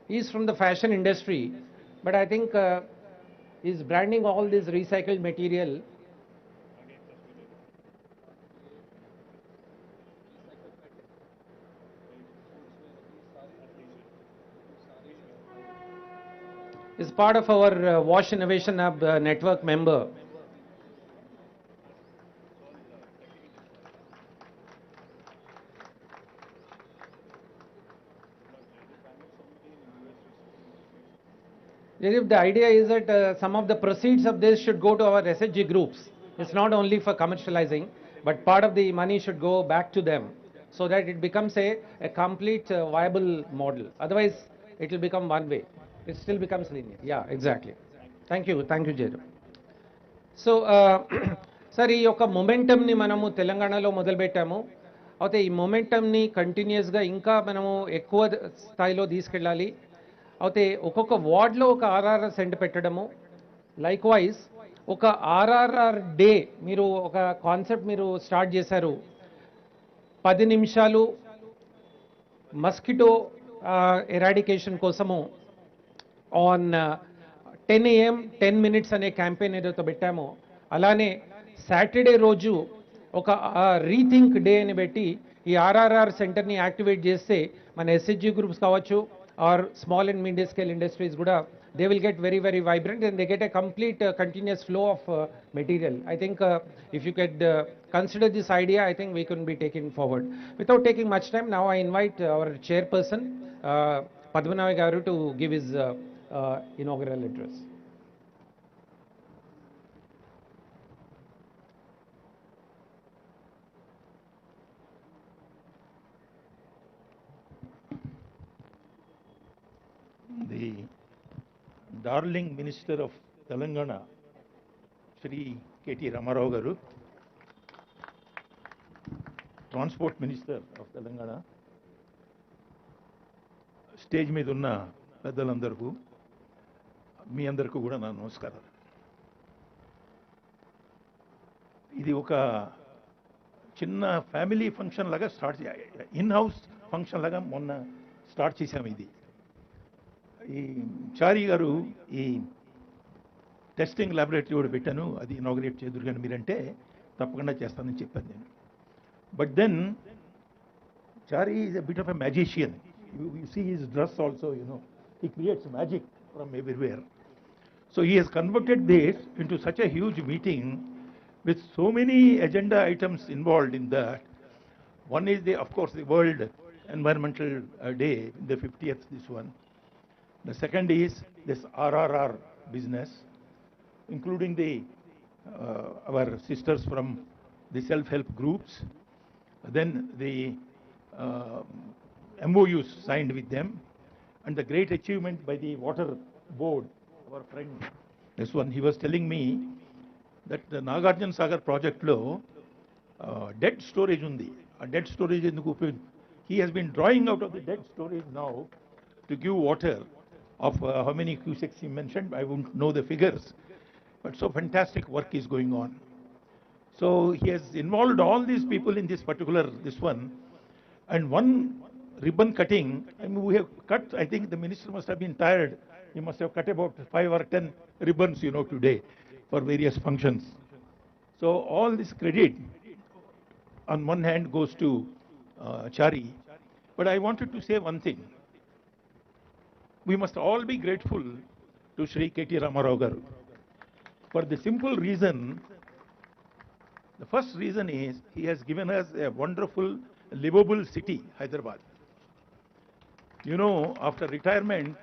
He is from the fashion industry, but I think he is branding all this recycled material. Is part of our Wash Innovation Hub network member. The idea is that some of the proceeds of this should go to our SHG groups. It's not only for commercializing, but part of the money should go back to them so that it becomes a complete viable model. Otherwise, it will become one way. It still becomes linear. Yeah, exactly. Thank you, Jaideep. So, sir, ఈ యొక్క మొమెంటమ్ని మనము తెలంగాణలో మొదలుపెట్టాము. అయితే ఈ మొమెంటమ్ని కంటిన్యూస్గా ఇంకా మనము ఎక్కువ స్థాయిలో తీసుకెళ్ళాలి. అయితే ఒక్కొక్క వార్డ్లో ఒక ఆర్ఆర్ఆర్ సెంటర్ పెట్టడము, లైక్ వైజ్ ఒక ఆర్ఆర్ఆర్ డే మీరు ఒక కాన్సెప్ట్ మీరు స్టార్ట్ చేశారు. 10 నిమిషాలు మస్కిటో ఎరాడికేషన్ కోసము ఆన్ 10 AM 10 minutes అనే క్యాంపెయిన్ ఏదైతే పెట్టామో, అలానే సాటర్డే రోజు ఒక రీథింక్ డే అని పెట్టి ఈ ఆర్ఆర్ఆర్ సెంటర్ని యాక్టివేట్ చేస్తే మన ఎస్హెచ్జి గ్రూప్స్ కావచ్చు or small and medium scale industries కూడా they will get very, very vibrant, and they get a complete continuous flow of material. I think if you could consider this idea, I think we can be taken forward. Without taking much time, now I invite our chairperson, Padmanabhi Garu, to give his inaugural address. The darling Minister of Telangana, Shri KTR Ramarao Garu, Transport Minister of Telangana, stage మీద ఉన్న పెద్దలందరికీ మీ అందరికీ కూడా నా నమస్కారాలు. ఇది ఒక చిన్న ఫ్యామిలీ ఫంక్షన్ లాగా స్టార్ట్ ఇన్ హౌస్ ఫంక్షన్ లాగా మొన్న స్టార్ట్ చేశాము. ఇది ఈ చారి గారు ఈ టెస్టింగ్ ల్యాబొరేటరీ కూడా పెట్టాను, అది ఇనాగ్రేట్ చేదురు కానీ మీరంటే తప్పకుండా చేస్తానని చెప్పాను నేను. But then Chari is a bit of a magician. You see his dress also, he creates magic from everywhere. So he has converted this into such a huge meeting with so many agenda items involved in that. One is, of course, the World Environmental Day, the 50th, this one. The second is this RRR business, including our sisters from the self-help groups. Then the MOUs signed with them, and the great achievement by the Water Board, our friend, this one, he was telling me that the Nagarjuna Sagar project lo dead storage undi. A dead storage he has been drawing out of the dead storage now to give water of how many cusecs he mentioned. I won't know the figures, but so fantastic work is going on. So he has involved all these people in this one, and one ribbon cutting. I mean, we have cut. I think the minister must have been tired. He must have cut about 5 or 10 ribbons, today, for various functions. So all this credit, on one hand, goes to Chari, but I wanted to say one thing. We must all be grateful to Shri KT Ramarao Garu for the simple reason. The first reason is he has given us a wonderful, livable city, Hyderabad. After retirement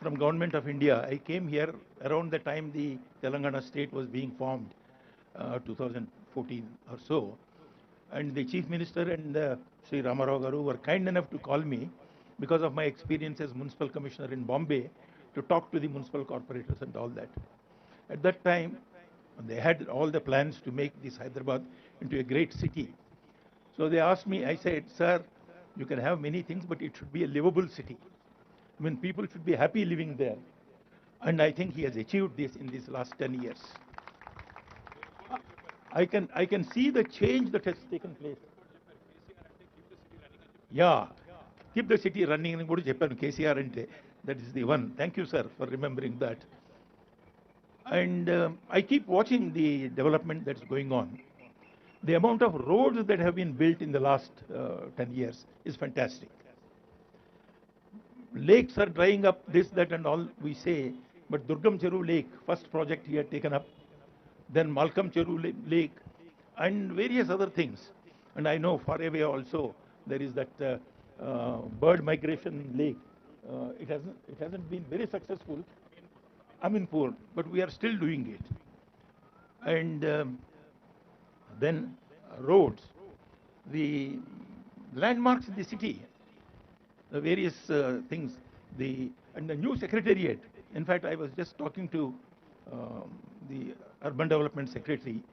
from Government of India, I came here around the time the Telangana state was being formed, 2014 or so. And the Chief Minister and Sri Ramarao Garu were kind enough to call me because of my experience as Municipal Commissioner in Bombay to talk to the municipal corporators and all that. At that time, they had all the plans to make this Hyderabad into a great city. So they asked me, I said, sir, you can have many things, but it should be a livable city. I mean, people should be happy living there. And I think he has achieved this in these last 10 years. I can see the change that has taken place. Yeah, keep the city running. KCR ante. That is the one. Thank you, sir, for remembering that. And I keep watching the development that's going on. The amount of roads that have been built in the last 10 years is fantastic. Lakes are drying up, this, that, and all we say, but Durgam Cheru Lake, first project he had taken up, then Malcolm Cheru Lake, and various other things. And I know far away also there is that bird migration lake. It hasn't been very successful. Aminpur, but we are still doing it. And then roads, the landmarks in the city, the various things, and the new secretariat. In fact, I was just talking to the Urban Development Secretary.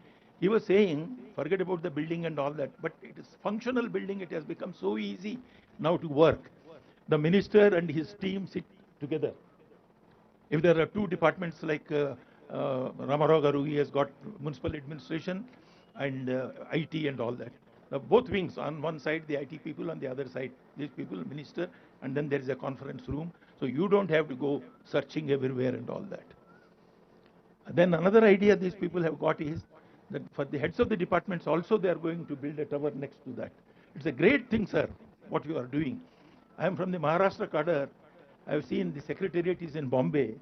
He was saying, forget about the building and all that, but it is functional building. It has become so easy now to work. The minister and his team sit together. If there are two departments like Ramarao Garu, he has got municipal administration and IT and all that. Now, both wings, on one side the IT people, on the other side these people, minister, and then there is a conference room. So you don't have to go searching everywhere and all that. And then another idea these people have got is that for the heads of the departments also they are going to build a tower next to that. It's a great thing, sir, what you are doing. I am from the Maharashtra cadre. I have seen the secretariat is in Bombay,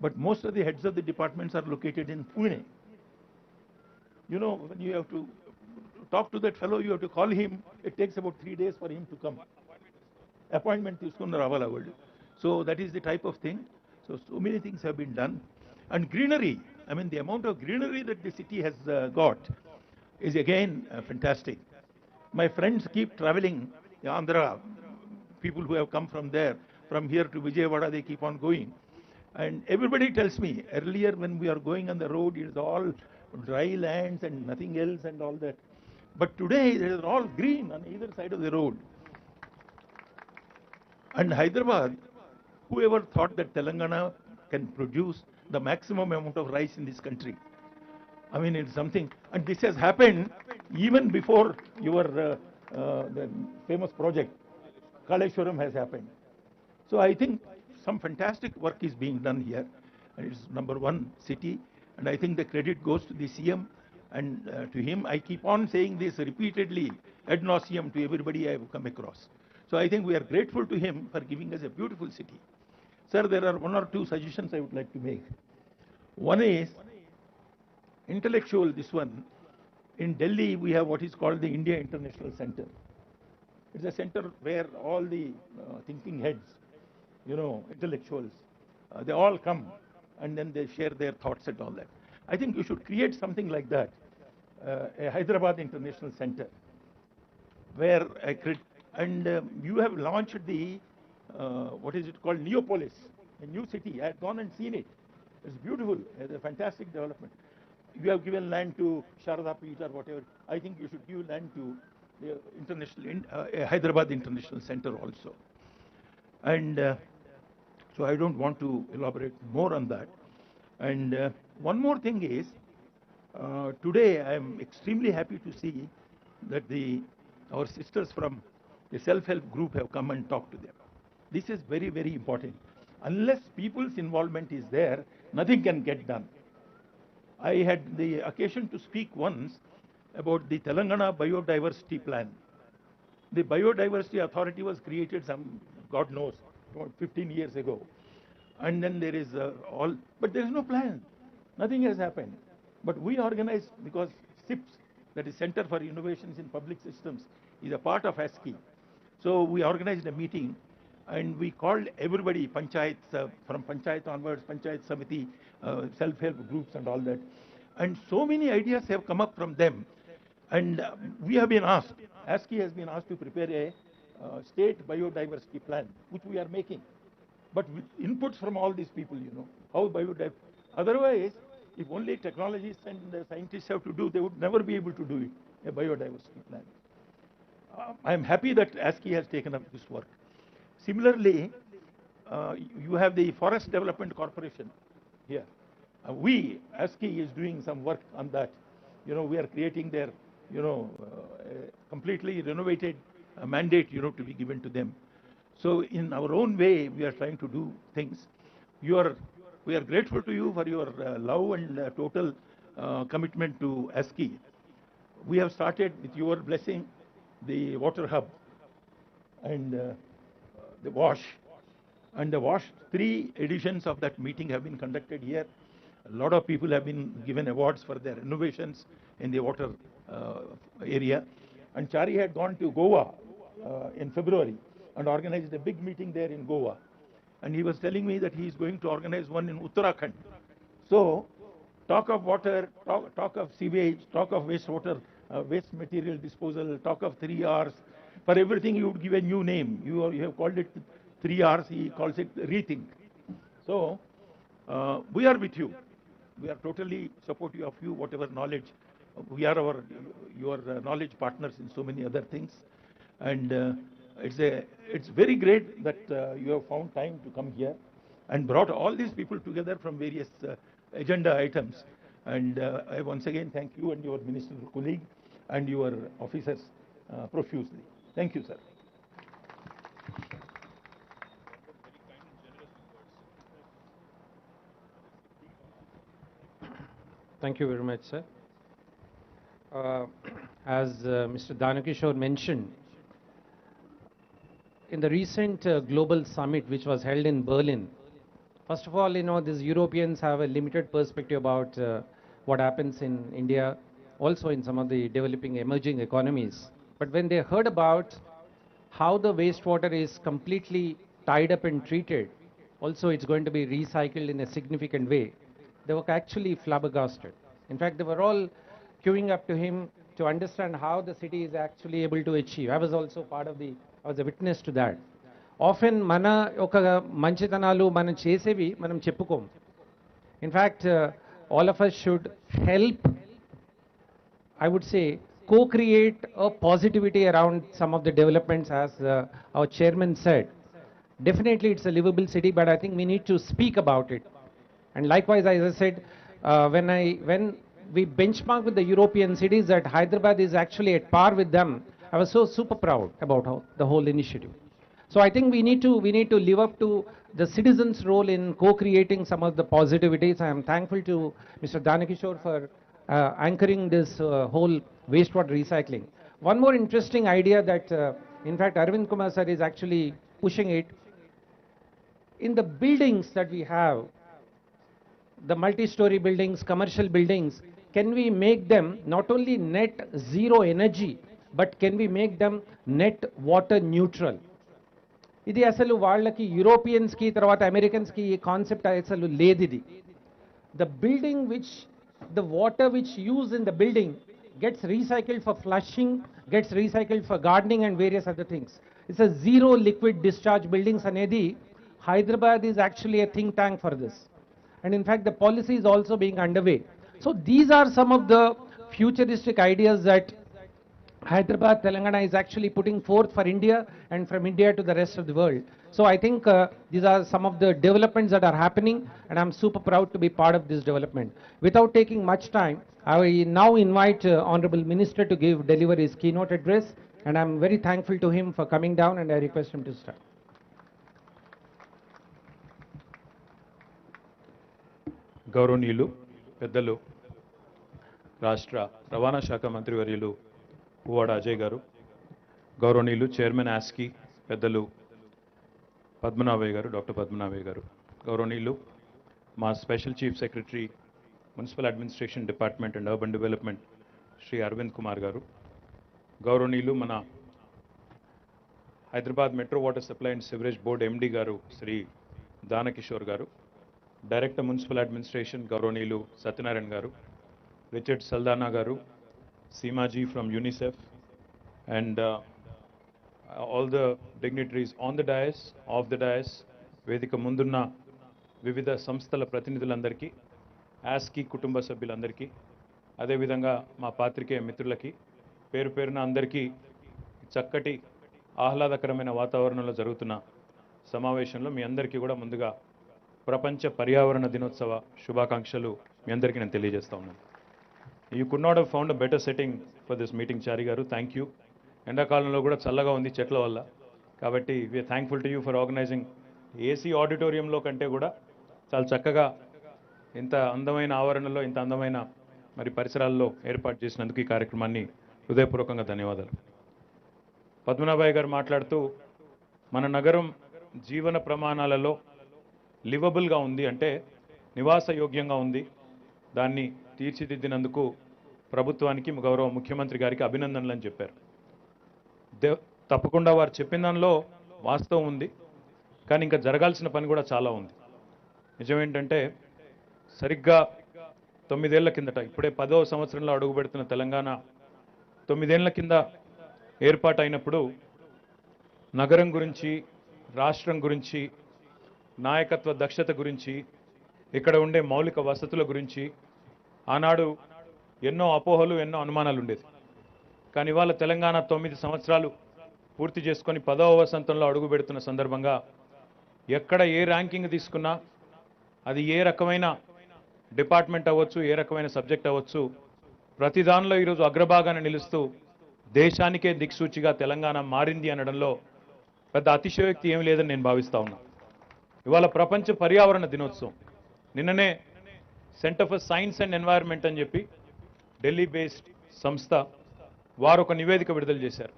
but most of the heads of the departments are located in Pune. When you have to talk to that fellow, you have to call him. It takes about 3 days for him to come. Appointment తీసుకుని రావాలి వాళ్ళు. So that is the type of thing. So many things have been done. And greenery, I mean the amount of greenery that the city has got is again fantastic. My friends keep traveling, Andhra, people who have come from there, from here to Vijayawada, they keep on going. And everybody tells me, earlier when we are going on the road, it is all dry lands and nothing else and all that. But today, it is all green on either side of the road. And Hyderabad, whoever thought that Telangana can produce the maximum amount of rice in this country? I mean, it's something. And this has happened even before your the famous project, Kaleshwaram, has happened. So I think some fantastic work is being done here. And it's #1 city. And I think the credit goes to the CM. And to him, I keep on saying this repeatedly, ad nauseum, to everybody I have come across. So I think we are grateful to him for giving us a beautiful city. Sir, there are 1 or 2 suggestions I would like to make. One is intellectual, this one. In Delhi, we have what is called the India International Center. It's a center where all the thinking heads, intellectuals, they all come and then they share their thoughts and all that. I think you should create something like that, a Hyderabad International Center, where you have launched the, what is it called, Neopolis, a new city. I had gone and seen it. It's beautiful. It's a fantastic development. You have given land to Sharada Peeth or whatever. I think you should give land to the Hyderabad International Center also. And so I don't want to elaborate more on that. And one more thing is, today I am extremely happy to see that our sisters from the self-help group have come and talked to them. This is very, very important. Unless people's involvement is there, nothing can get done. I had the occasion to speak once about the Telangana biodiversity plan. The biodiversity authority was created God knows, 15 years ago. And then there is but there is no plan. Nothing has happened. But we organized, because SIPS, that is Center for Innovations in Public Systems, is a part of ASCII. So we organized a meeting and we called everybody, panchayats, from panchayat onwards, panchayat samiti, self-help groups and all that. And so many ideas have come up from them. And we have been asked, ASCII has been asked to prepare a state biodiversity plan, which we are making. But with inputs from all these people, how biodiversity. Otherwise, if only technologists and scientists have to do, they would never be able to do it, a biodiversity plan. I am happy that ASCII has taken up this work. Similarly, you have the Forest Development Corporation here. ASCII is doing some work on that. We are creating their, completely renovated mandate, to be given to them. So in our own way, we are trying to do things. We are grateful to you for your love and total commitment to ASCII. We have started, with your blessing, the water hub and the WASH. And the WASH, 3 editions of that meeting have been conducted here. A lot of people have been given awards for their innovations in the water area. And Chari had gone to Goa in February and organized a big meeting there in Goa. And he was telling me that he is going to organize one in Uttarakhand. So, talk of water, talk of sewage, talk of wastewater, waste material disposal, talk of 3 Rs. For everything, you would give a new name. You have called it 3 Rs, he calls it rethink. So, we are with you. We are totally supportive of you, whatever knowledge. We are your knowledge partners in so many other things. And it's very great that you have found time to come here and brought all these people together from various agenda items. And I once again thank you and your ministerial colleague and your officers profusely. Thank you, sir. Thank you very much, sir. As Mr. Danakishore mentioned, in the recent global summit which was held in Berlin, first of all, these Europeans have a limited perspective about what happens in India, also in some of the developing emerging economies. But when they heard about how the wastewater is completely tied up and treated, also it's going to be recycled in a significant way, they were actually flabbergasted. In fact, they were all queuing up to him to understand how the city is actually able to achieve. I was also I was a witness to that. Often, mana oka manchitanalu mana chesevi manam cheppukom. In fact, all of us should help, I would say, co-create a positivity around some of the developments, as our chairman said. Definitely, it's a livable city, but I think we need to speak about it. And likewise, as I said, when we benchmark with the European cities, that Hyderabad is actually at par with them, I was so super proud about the whole initiative. So I think we need to live up to the citizens' role in co-creating some of the positivities. I am thankful to Mr. Danakishore for anchoring this whole wastewater recycling. One more interesting idea that, in fact, Arvind Kumar sir is actually pushing it. In the buildings that we have, the multi-story buildings, commercial buildings, can we make them not only net zero energy, but can we make them net water neutral? ఇది అసలు వాళ్ళకి యూరోపియన్స్కి తర్వాత అమెరికన్స్కి ఈ కాన్సెప్ట్ అసలు లేదు ఇది. The building which, the water which used in the building gets recycled for flushing, gets recycled for gardening and various other things. It's a zero liquid discharge buildings anedi. Hyderabad is actually a think tank for this. And in fact, the policy is also being underway. So these are some of the futuristic ideas that Hyderabad, Telangana is actually putting forth for India and from India to the rest of the world. So I think these are some of the developments that are happening, and I'm super proud to be part of this development. Without taking much time, I now invite Honorable Minister to deliver his keynote address, and I'm very thankful to him for coming down, and I request him to start. గౌరవనీయులు పెద్దలు రాష్ట్ర రవాణా శాఖ మంత్రివర్యులు పువ్వాడ అజయ్ గారు, గౌరవనీయులు చైర్మన్ ఆస్కి పెద్దలు పద్మనాభయ్య గారు, డాక్టర్ పద్మనాభయ్య గారు, గౌరవనీయులు మా special chief secretary municipal administration department and urban development Shri Arvind Kumar గారు, గౌరవనీయులు మన Hyderabad metro water supply and sewerage board MD గారు శ్రీ దానకిషోర్ గారు, డైరెక్టర్ మున్సిపల్ అడ్మినిస్ట్రేషన్ గౌరవనీయులు సత్యనారాయణ గారు, రిచర్డ్ సల్దానా గారు, Seemaji from UNICEF, and all the dignitaries on the dais, off the dais, వేదిక ముందున్న వివిధ సంస్థల ప్రతినిధులందరికీ, ఆస్కి కుటుంబ సభ్యులందరికీ, అదేవిధంగా మా పాత్రికేయ మిత్రులకి పేరు పేరున అందరికీ చక్కటి ఆహ్లాదకరమైన వాతావరణంలో జరుగుతున్న సమావేశంలో మీ అందరికీ కూడా ముందుగా ప్రపంచ పర్యావరణ దినోత్సవ శుభాకాంక్షలు మీ అందరికీ నేను తెలియజేస్తా ఉన్నాను. You could not have found a better setting for this meeting Chari గారు, థ్యాంక్ యూ. ఎండాకాలంలో కూడా చల్లగా ఉంది చెట్ల వల్ల, కాబట్టి we're thankful to you for organising. AC ఆడిటోరియంలో కంటే కూడా చాలా చక్కగా ఇంత అందమైన ఆవరణలో ఇంత అందమైన మరి పరిసరాల్లో ఏర్పాటు చేసినందుకు ఈ కార్యక్రమాన్ని హృదయపూర్వకంగా ధన్యవాదాలు. పద్మనాభయ్య గారు మాట్లాడుతూ మన నగరం జీవన ప్రమాణాలలో లివబుల్గా ఉంది, అంటే నివాస యోగ్యంగా ఉంది, దాన్ని తీర్చిదిద్దినందుకు ప్రభుత్వానికి గౌరవ ముఖ్యమంత్రి గారికి అభినందనలు అని చెప్పారు. తప్పకుండా వారు చెప్పిన దానిలో వాస్తవం ఉంది, కానీ ఇంకా జరగాల్సిన పని కూడా చాలా ఉంది. నిజమేంటంటే సరిగ్గా 9 ఏళ్ల కిందట, ఇప్పుడే 10వ సంవత్సరంలో అడుగుపెడుతున్న తెలంగాణ 9 ఏళ్ల కింద ఏర్పాటైనప్పుడు నగరం గురించి, రాష్ట్రం గురించి, నాయకత్వ దక్షత గురించి, ఇక్కడ ఉండే మౌలిక వసతుల గురించి ఆనాడు ఎన్నో అపోహలు, ఎన్నో అనుమానాలు ఉండేది. కానీ ఇవాళ తెలంగాణ 9 సంవత్సరాలు పూర్తి చేసుకొని 10వ వసంతంలో అడుగు పెడుతున్న సందర్భంగా ఎక్కడ ఏ ర్యాంకింగ్ తీసుకున్నా, అది ఏ రకమైన డిపార్ట్మెంట్ అవ్వచ్చు, ఏ రకమైన సబ్జెక్ట్ అవ్వచ్చు, ప్రతి దానిలో ఈరోజు అగ్రభాగాన్ని నిలుస్తూ దేశానికే దిక్సూచిగా తెలంగాణ మారింది అనడంలో పెద్ద అతిశయోక్తి ఏమీ లేదని నేను భావిస్తా ఉన్నా. ఇవాళ ప్రపంచ పర్యావరణ దినోత్సవం. నిన్ననే centre for Science and environment అని చెప్పి ఢిల్లీ బేస్డ్ సంస్థ వారు ఒక నివేదిక విడుదల చేశారు.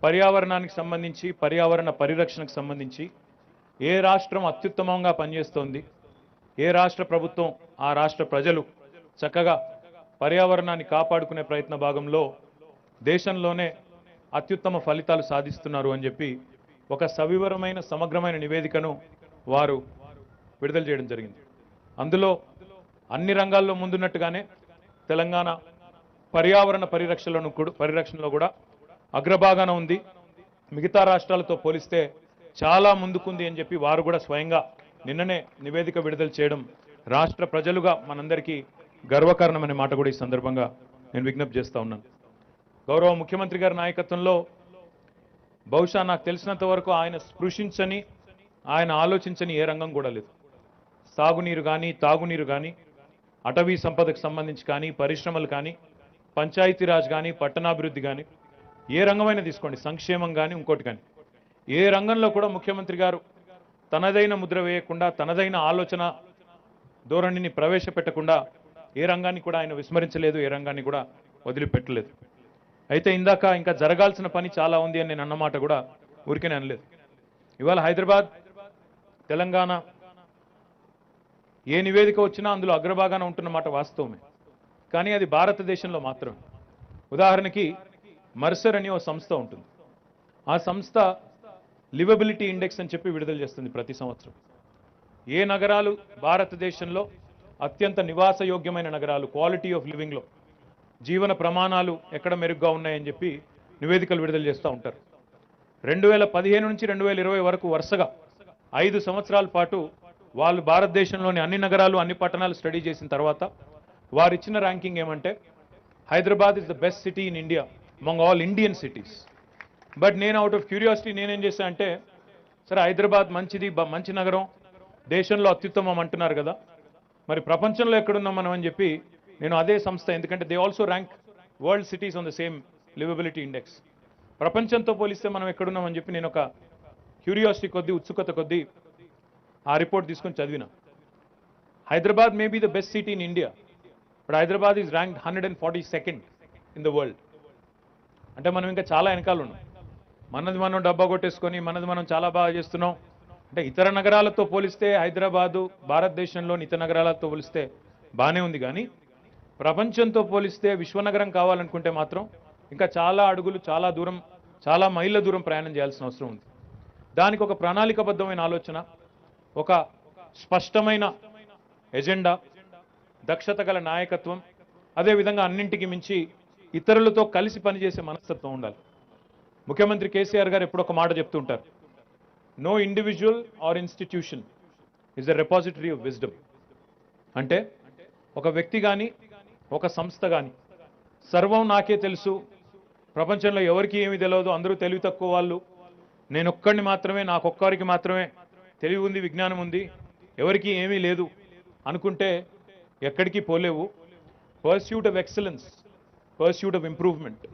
పర్యావరణానికి సంబంధించి, పర్యావరణ పరిరక్షణకు సంబంధించి ఏ రాష్ట్రం అత్యుత్తమంగా పనిచేస్తోంది, ఏ రాష్ట్ర ప్రభుత్వం, ఆ రాష్ట్ర ప్రజలు చక్కగా పర్యావరణాన్ని కాపాడుకునే ప్రయత్న భాగంలో దేశంలోనే అత్యుత్తమ ఫలితాలు సాధిస్తున్నారు అని చెప్పి ఒక సవివరమైన సమగ్రమైన నివేదికను వారు విడుదల చేయడం జరిగింది. అందులో అన్ని రంగాల్లో ముందున్నట్టుగానే తెలంగాణ పర్యావరణ పరిరక్షణలో కూడా అగ్రభాగాన ఉంది, మిగతా రాష్ట్రాలతో పోలిస్తే చాలా ముందుకుంది అని చెప్పి వారు కూడా స్వయంగా నిన్ననే నివేదిక విడుదల చేయడం రాష్ట్ర ప్రజలుగా మనందరికీ గర్వకారణమనే మాట కూడా ఈ సందర్భంగా నేను విజ్ఞప్తి చేస్తా ఉన్నాను. గౌరవ ముఖ్యమంత్రి గారి నాయకత్వంలో బహుశా నాకు తెలిసినంత వరకు ఆయన స్పృశించని, ఆయన ఆలోచించని ఏ రంగం కూడా లేదు. సాగునీరు కానీ, తాగునీరు కానీ, అటవీ సంపదకు సంబంధించి కానీ, పరిశ్రమలు కానీ, పంచాయతీరాజ్ కానీ, పట్టణాభివృద్ధి కానీ, ఏ రంగమైనా తీసుకోండి, సంక్షేమం కానీ, ఇంకోటి కానీ, ఏ రంగంలో కూడా ముఖ్యమంత్రి గారు తనదైన ముద్ర వేయకుండా, తనదైన ఆలోచన ధోరణిని ప్రవేశపెట్టకుండా ఏ రంగాన్ని కూడా ఆయన విస్మరించలేదు, ఏ రంగాన్ని కూడా వదిలిపెట్టలేదు. అయితే ఇందాక ఇంకా జరగాల్సిన పని చాలా ఉంది అని నేను అన్నమాట కూడా ఊరికేనే అనలేదు. ఇవాళ హైదరాబాద్, తెలంగాణ ఏ నివేదిక వచ్చినా అందులో అగ్రభాగాన ఉంటున్నమాట వాస్తవమే. కానీ అది భారతదేశంలో మాత్రమే. ఉదాహరణకి మర్సర్ అని ఒక సంస్థ ఉంటుంది. ఆ సంస్థ లివబిలిటీ ఇండెక్స్ అని చెప్పి విడుదల చేస్తుంది ప్రతి సంవత్సరం. ఏ నగరాలు భారతదేశంలో అత్యంత నివాసయోగ్యమైన నగరాలు, క్వాలిటీ ఆఫ్ లివింగ్లో జీవన ప్రమాణాలు ఎక్కడ మెరుగ్గా ఉన్నాయని చెప్పి నివేదికలు విడుదల చేస్తూ ఉంటారు. 2015 నుంచి 2020 వరకు వరుసగా 5 సంవత్సరాల పాటు వాళ్ళు భారతదేశంలోని అన్ని నగరాలు అన్ని పట్టణాలు స్టడీ చేసిన తర్వాత వారు ఇచ్చిన ర్యాంకింగ్ ఏమంటే Hyderabad is the best city in India among all Indian cities. But నేను అవుట్ ఆఫ్ క్యూరియాసిటీ నేనేం చేశా అంటే, సరే హైదరాబాద్ మంచిది, మంచి నగరం, దేశంలో అత్యుత్తమం అంటున్నారు కదా, మరి ప్రపంచంలో ఎక్కడున్నాం మనం అని చెప్పి నేను అదే సంస్థ, ఎందుకంటే they also rank world cities on the same liveability index, ప్రపంచంతో పోలిస్తే మనం ఎక్కడున్నామని చెప్పి నేను ఒక క్యూరియాసిటీ కొద్దీ, ఉత్సుకత కొద్దీ ఆ రిపోర్ట్ తీసుకొని చదివిన. Hyderabad may be the best city in India, but Hyderabad is ranked 142nd in the world. అంటే మనం ఇంకా చాలా వెనకాల ఉన్నాం. మనది మనం డబ్బా కొట్టేసుకొని మనది మనం చాలా బాగా చేస్తున్నాం అంటే ఇతర నగరాలతో పోలిస్తే హైదరాబాదు భారతదేశంలోని ఇతర నగరాలతో పోలిస్తే బాగానే ఉంది, కానీ ప్రపంచంతో పోలిస్తే విశ్వనగరం కావాలనుకుంటే మాత్రం ఇంకా చాలా అడుగులు, చాలా దూరం, చాలా మైళ్ళ దూరం ప్రయాణం చేయాల్సిన అవసరం ఉంది. దానికి ఒక ప్రణాళికబద్ధమైన ఆలోచన, ఒక స్పష్టమైన ఎజెండా, దక్షత గల నాయకత్వం, అదేవిధంగా అన్నింటికి మించి ఇతరులతో కలిసి పనిచేసే మనస్తత్వం ఉండాలి. ముఖ్యమంత్రి కేసీఆర్ గారు ఎప్పుడు ఒక మాట చెప్తుంటారు, no individual or institution is a repository of wisdom. అంటే ఒక వ్యక్తి కానీ ఒక సంస్థ కానీ సర్వం నాకే తెలుసు, ప్రపంచంలో ఎవరికి ఏమీ తెలియదు, అందరూ తెలివి తక్కువ వాళ్ళు, నేనొక్కడిని మాత్రమే, నాకొక్కరికి మాత్రమే తెలివి ఉంది, విజ్ఞానం ఉంది, ఎవరికి ఏమీ లేదు అనుకుంటే ఎక్కడికి పోలేవు. Pursuit of excellence, pursuit of improvement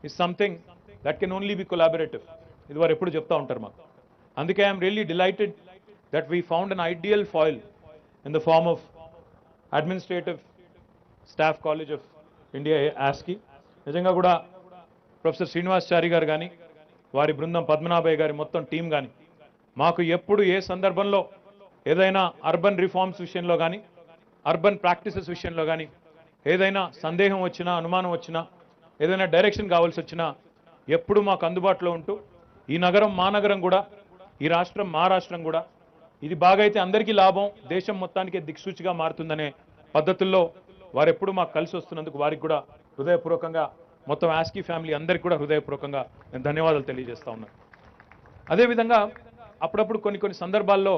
is something that can only be collaborative. ఇది వారు ఎప్పుడు చెప్తా ఉంటారు మాకు. అందుకే I'm really delighted that we found an ideal foil in the form of Administrative Staff College of India, ASCI. నిజంగా కూడా ప్రొఫెసర్ శ్రీనివాసాచారి గారు కానీ వారి బృందం, పద్మనాభయ్య గారి మొత్తం టీం కానీ మాకు ఎప్పుడు ఏ సందర్భంలో ఏదైనా అర్బన్ రిఫార్మ్స్ విషయంలో కానీ అర్బన్ ప్రాక్టీసెస్ విషయంలో కానీ ఏదైనా సందేహం వచ్చినా, అనుమానం వచ్చినా, ఏదైనా డైరెక్షన్ కావాల్సి వచ్చినా ఎప్పుడు మాకు అందుబాటులో ఉంటూ, ఈ నగరం మా నగరం కూడా, ఈ రాష్ట్రం మా రాష్ట్రం కూడా, ఇది బాగైతే అందరికీ లాభం, దేశం మొత్తానికి దిక్సూచిగా మారుతుందనే పద్ధతుల్లో వారు ఎప్పుడు మాకు కలిసి వస్తున్నందుకు వారికి కూడా హృదయపూర్వకంగా, మొత్తం ఆస్కీ ఫ్యామిలీ అందరికీ కూడా హృదయపూర్వకంగా నేను ధన్యవాదాలు తెలియజేస్తా ఉన్నాను. అదేవిధంగా అప్పుడప్పుడు కొన్ని సందర్భాల్లో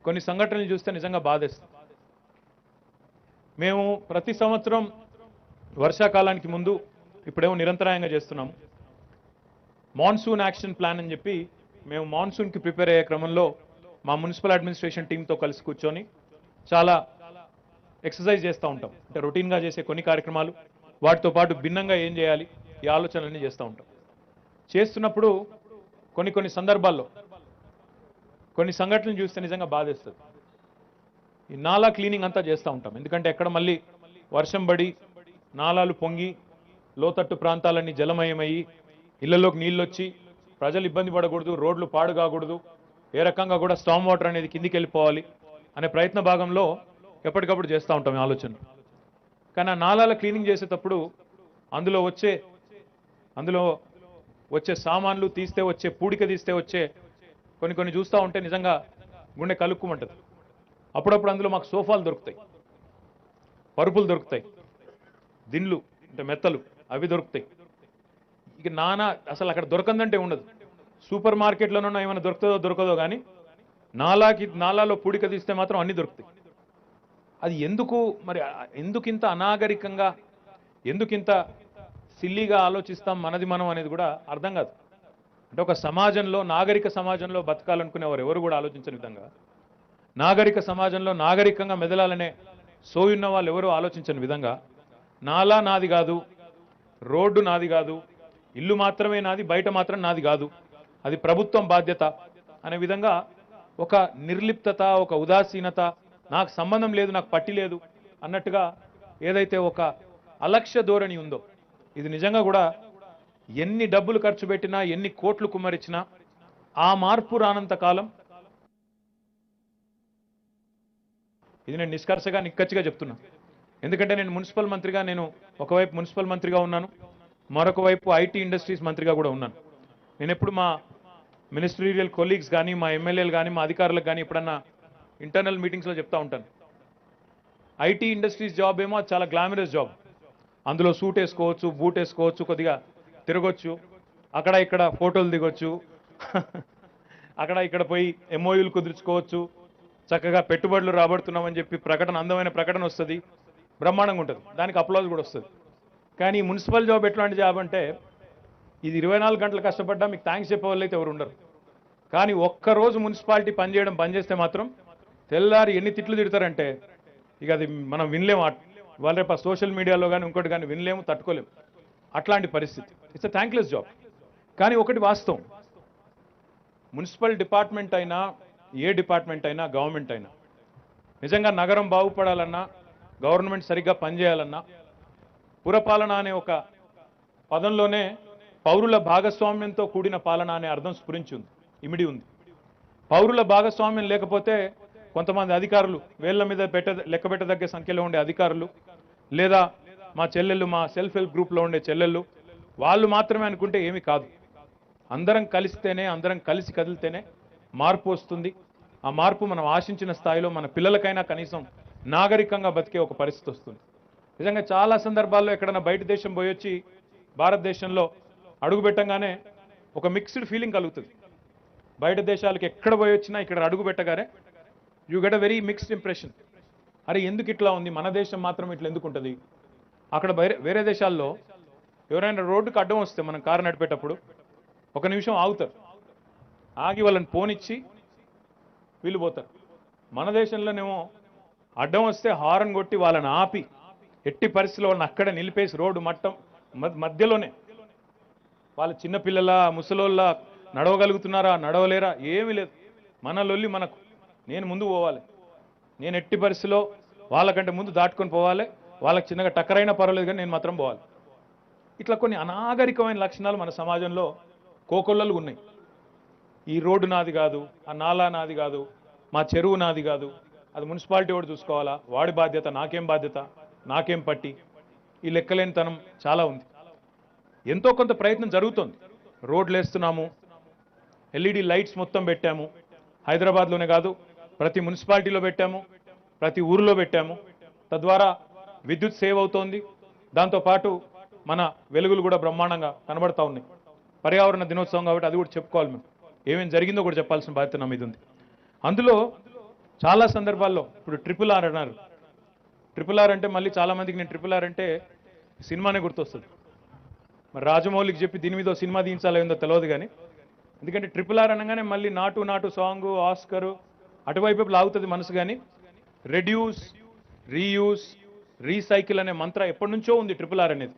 కొన్ని సంఘటనలు చూస్తే నిజంగా బాధేస్తుంది. మేము ప్రతి సంవత్సరం వర్షాకాలానికి ముందు, ఇప్పుడేమో నిరంతరాయంగా చేస్తున్నాము, మాన్సూన్ యాక్షన్ ప్లాన్ అని చెప్పి మేము మాన్సూన్కి ప్రిపేర్ అయ్యే క్రమంలో మా మున్సిపల్ అడ్మినిస్ట్రేషన్ టీంతో కలిసి కూర్చొని చాలా ఎక్సర్సైజ్ చేస్తూ ఉంటాం. అంటే రొటీన్గా చేసే కొన్ని కార్యక్రమాలు, వాటితో పాటు భిన్నంగా ఏం చేయాలి, ఈ ఆలోచనలన్నీ చేస్తూ ఉంటాం. చేస్తున్నప్పుడు కొన్ని సందర్భాల్లో కొన్ని సంఘటనలు చూస్తే నిజంగా బాధేస్తుంది. ఈ నాలా క్లీనింగ్ అంతా చేస్తూ ఉంటాం. ఎందుకంటే ఎక్కడ మళ్ళీ వర్షం పడి నాలాలు పొంగి లోతట్టు ప్రాంతాలన్నీ జలమయమయ్యి ఇళ్లలోకి నీళ్ళు వచ్చి ప్రజలు ఇబ్బంది పడకూడదు, రోడ్లు పాడు కాకూడదు, ఏ రకంగా కూడా స్టామ్ వాటర్ అనేది కిందికి వెళ్ళిపోవాలి అనే ప్రయత్న భాగంలో ఎప్పటికప్పుడు చేస్తూ ఉంటాం ఆలోచన. కానీ ఆ నాలాల క్లీనింగ్ చేసేటప్పుడు అందులో వచ్చే సామాన్లు తీస్తే వచ్చే, పూడిక తీస్తే వచ్చే కొన్ని చూస్తూ ఉంటే నిజంగా గుండె కలుక్కుమంటుంది. అప్పుడప్పుడు అందులో మాకు సోఫాలు దొరుకుతాయి, పరుపులు దొరుకుతాయి, దిండ్లు అంటే మెత్తలు అవి దొరుకుతాయి. ఇక అసలు అక్కడ దొరకందంటే ఉండదు. సూపర్ మార్కెట్లోనూ ఏమైనా దొరకదో కానీ నాలాలో పూడిక తీస్తే మాత్రం అన్నీ దొరుకుతాయి. అది ఎందుకింత అనాగరికంగా, ఎందుకింత సిల్లీగా ఆలోచిస్తాం మనది మనం అనేది కూడా అర్థం కాదు. అంటే ఒక సమాజంలో, నాగరిక సమాజంలో బతకాలనుకునేవారు ఎవరు కూడా ఆలోచించని విధంగా, నాగరిక సమాజంలో నాగరికంగా మెదలాలనే సోయున్న వాళ్ళు ఎవరు ఆలోచించని విధంగా, నాలా నాది కాదు, రోడ్డు నాది కాదు, ఇల్లు మాత్రమే నాది, బయట మాత్రం నాది కాదు, అది ప్రభుత్వం బాధ్యత అనే విధంగా ఒక నిర్లిప్తత, ఒక ఉదాసీనత, నాకు సంబంధం లేదు, నాకు పట్టి లేదు అన్నట్టుగా ఏదైతే ఒక అలక్ష్య ధోరణి ఉందో, ఇది నిజంగా కూడా ఎన్ని డబ్బులు ఖర్చు పెట్టినా, ఎన్ని కోట్లు కుమ్మరించినా ఆ మార్పు రానంత కాలం, ఇది నేను నిష్కర్షగా నిక్కచ్చిగా చెప్తున్నా, ఎందుకంటే నేను మున్సిపల్ మంత్రిగా నేను ఒకవైపు మున్సిపల్ మంత్రిగా ఉన్నాను, మరొక వైపు ఐటీ ఇండస్ట్రీస్ మంత్రిగా కూడా ఉన్నాను. నేను ఎప్పుడు మా మినిస్ట్రీరియల్ కొలీగ్స్ కానీ మా ఎమ్మెల్యేలు కానీ మా అధికారులకు కానీ ఎప్పుడన్నా ఇంటర్నల్ మీటింగ్స్లో చెప్తా ఉంటాను, ఐటీ ఇండస్ట్రీస్ జాబ్ ఏమో అది చాలా గ్లామరస్ జాబ్. అందులో సూట్ వేసుకోవచ్చు, బూట్ వేసుకోవచ్చు, కొద్దిగా తిరగొచ్చు, అక్కడ ఇక్కడ ఫోటోలు దిగొచ్చు, అక్కడ ఇక్కడ పోయి ఎంఓయూలు కుదుర్చుకోవచ్చు, చక్కగా పెట్టుబడులు రాబడుతున్నామని చెప్పి ప్రకటన, అందమైన ప్రకటన వస్తుంది, బ్రహ్మాండంగా ఉంటుంది, దానికి అప్లాజ్ కూడా వస్తుంది. కానీ మున్సిపల్ జాబ్ ఎట్లాంటి జాబ్ అంటే ఇది 24 గంటలు కష్టపడ్డా మీకు థ్యాంక్స్ చెప్పే వాళ్ళు అయితే ఎవరు ఉండరు. కానీ ఒక్కరోజు మున్సిపాలిటీ పనిచేయడం బంద్ చేస్తే మాత్రం తెల్లారి ఎన్ని తిట్లు తిడతారంటే ఇక అది మనం వినలేము. వాళ్ళ రేపు సోషల్ మీడియాలో కానీ ఇంకోటి కానీ వినలేము, తట్టుకోలేము. అట్లాంటి పరిస్థితి. It's a thankless job. కానీ ఒకటి వాస్తవం, మున్సిపల్ డిపార్ట్మెంట్ అయినా ఏ డిపార్ట్మెంట్ అయినా గవర్నమెంట్ అయినా నిజంగా నగరం బాగుపడాలన్నా గవర్నమెంట్ సరిగ్గా పనిచేయాలన్నా పురపాలన అనే ఒక పదంలోనే పౌరుల భాగస్వామ్యంతో కూడిన పాలన అనే అర్థం స్ఫురించింది, ఇమిడి ఉంది. పౌరుల భాగస్వామ్యం లేకపోతే కొంతమంది అధికారులు, వేళ్ల మీద లెక్క పెట్టదగ్గ సంఖ్యలో ఉండే అధికారులు, లేదా మా చెల్లెళ్ళు, మా సెల్ఫ్ హెల్ప్ గ్రూప్లో ఉండే చెల్లెళ్ళు, వాళ్ళు మాత్రమే అనుకుంటే ఏమీ కాదు. అందరం కలిస్తేనే, అందరం కలిసి కదిలితేనే మార్పు వస్తుంది. ఆ మార్పు మనం ఆశించిన స్థాయిలో మన పిల్లలకైనా కనీసం నాగరికంగా బతికే ఒక పరిస్థితి వస్తుంది. నిజంగా చాలా సందర్భాల్లో ఎక్కడైనా బయట దేశం పోయొచ్చి భారతదేశంలో అడుగు పెట్టగానే ఒక మిక్స్డ్ ఫీలింగ్ కలుగుతుంది. బయట దేశాలకు ఎక్కడ పోయొచ్చినా ఇక్కడ అడుగు పెట్టగానే you get a very mixed impression. అరే ఎందుకు ఇట్లా ఉంది, మన దేశం మాత్రం ఇట్లా ఎందుకు ఉంటుంది? అక్కడ వేరే దేశాల్లో ఎవరైనా రోడ్డుకు అడ్డం వస్తే మనం కారు నడిపేటప్పుడు ఒక నిమిషం ఆగుతారు, ఆగి వాళ్ళని పోనిచ్చి వీళ్ళు పోతారు. మన దేశంలోనేమో అడ్డం వస్తే హారన్ కొట్టి వాళ్ళని ఆపి ఎట్టి పరిస్థితుల్లో వాళ్ళని అక్కడే నిలిపేసి రోడ్డు మధ్యలోనే వాళ్ళ చిన్నపిల్లల ముసలోళ్ళ నడవగలుగుతున్నారా నడవలేరా ఏమీ లేదు, మన లొల్లి మనకు, నేను ముందు పోవాలి, నేను ఎట్టి పరిస్థితిలో వాళ్ళకంటే ముందు దాటుకొని పోవాలి, వాళ్ళకి చిన్నగా టక్కరైనా పర్వాలేదు కానీ నేను మాత్రం పోవాలి. ఇట్లా కొన్ని అనాగరికమైన లక్షణాలు మన సమాజంలో కోకొల్లలు ఉన్నాయి. ఈ రోడ్డు నాది కాదు, ఆ నాలా నాది కాదు, మా చెరువు నాది కాదు, అది మున్సిపాలిటీ వాడు చూసుకోవాలా, వాడి బాధ్యత, నాకేం బాధ్యత, నాకేం పట్టి, ఈ లెక్కలేనితనం చాలా ఉంది. ఎంతో కొంత ప్రయత్నం జరుగుతుంది. రోడ్లు వేస్తున్నాము, ఎల్ఈడి లైట్స్ మొత్తం పెట్టాము, హైదరాబాద్లోనే కాదు ప్రతి మున్సిపాలిటీలో పెట్టాము, ప్రతి ఊరిలో పెట్టాము. తద్వారా విద్యుత్ సేవ్ అవుతోంది, దాంతోపాటు మన వెలుగులు కూడా బ్రహ్మాండంగా కనబడతా ఉన్నాయి. పర్యావరణ దినోత్సవం కాబట్టి అది కూడా చెప్పుకోవాలి, మేము ఏమేం జరిగిందో కూడా చెప్పాల్సిన బాధ్యత నా మీద ఉంది. అందులో చాలా సందర్భాల్లో ఇప్పుడు ట్రిపుల్ ఆర్ అన్నారు. ట్రిపుల్ ఆర్ అంటే మళ్ళీ చాలామందికి నేను ట్రిపుల్ ఆర్ అంటే సినిమానే గుర్తొస్తుంది. మరి రాజమౌళికి చెప్పి దీని మీద సినిమా తీయించాలో ఏందో తెలియదు కానీ, ఎందుకంటే ట్రిపుల్ ఆర్ అనగానే మళ్ళీ నాటు నాటు సాంగు, ఆస్కరు అటువైపు లాగుతుంది మనసు. కానీ రెడ్యూస్, రీయూస్, రీసైకిల్ అనే మంత్ర ఎప్పటి నుంచో ఉంది. ట్రిపుల్ ఆర్ అనేది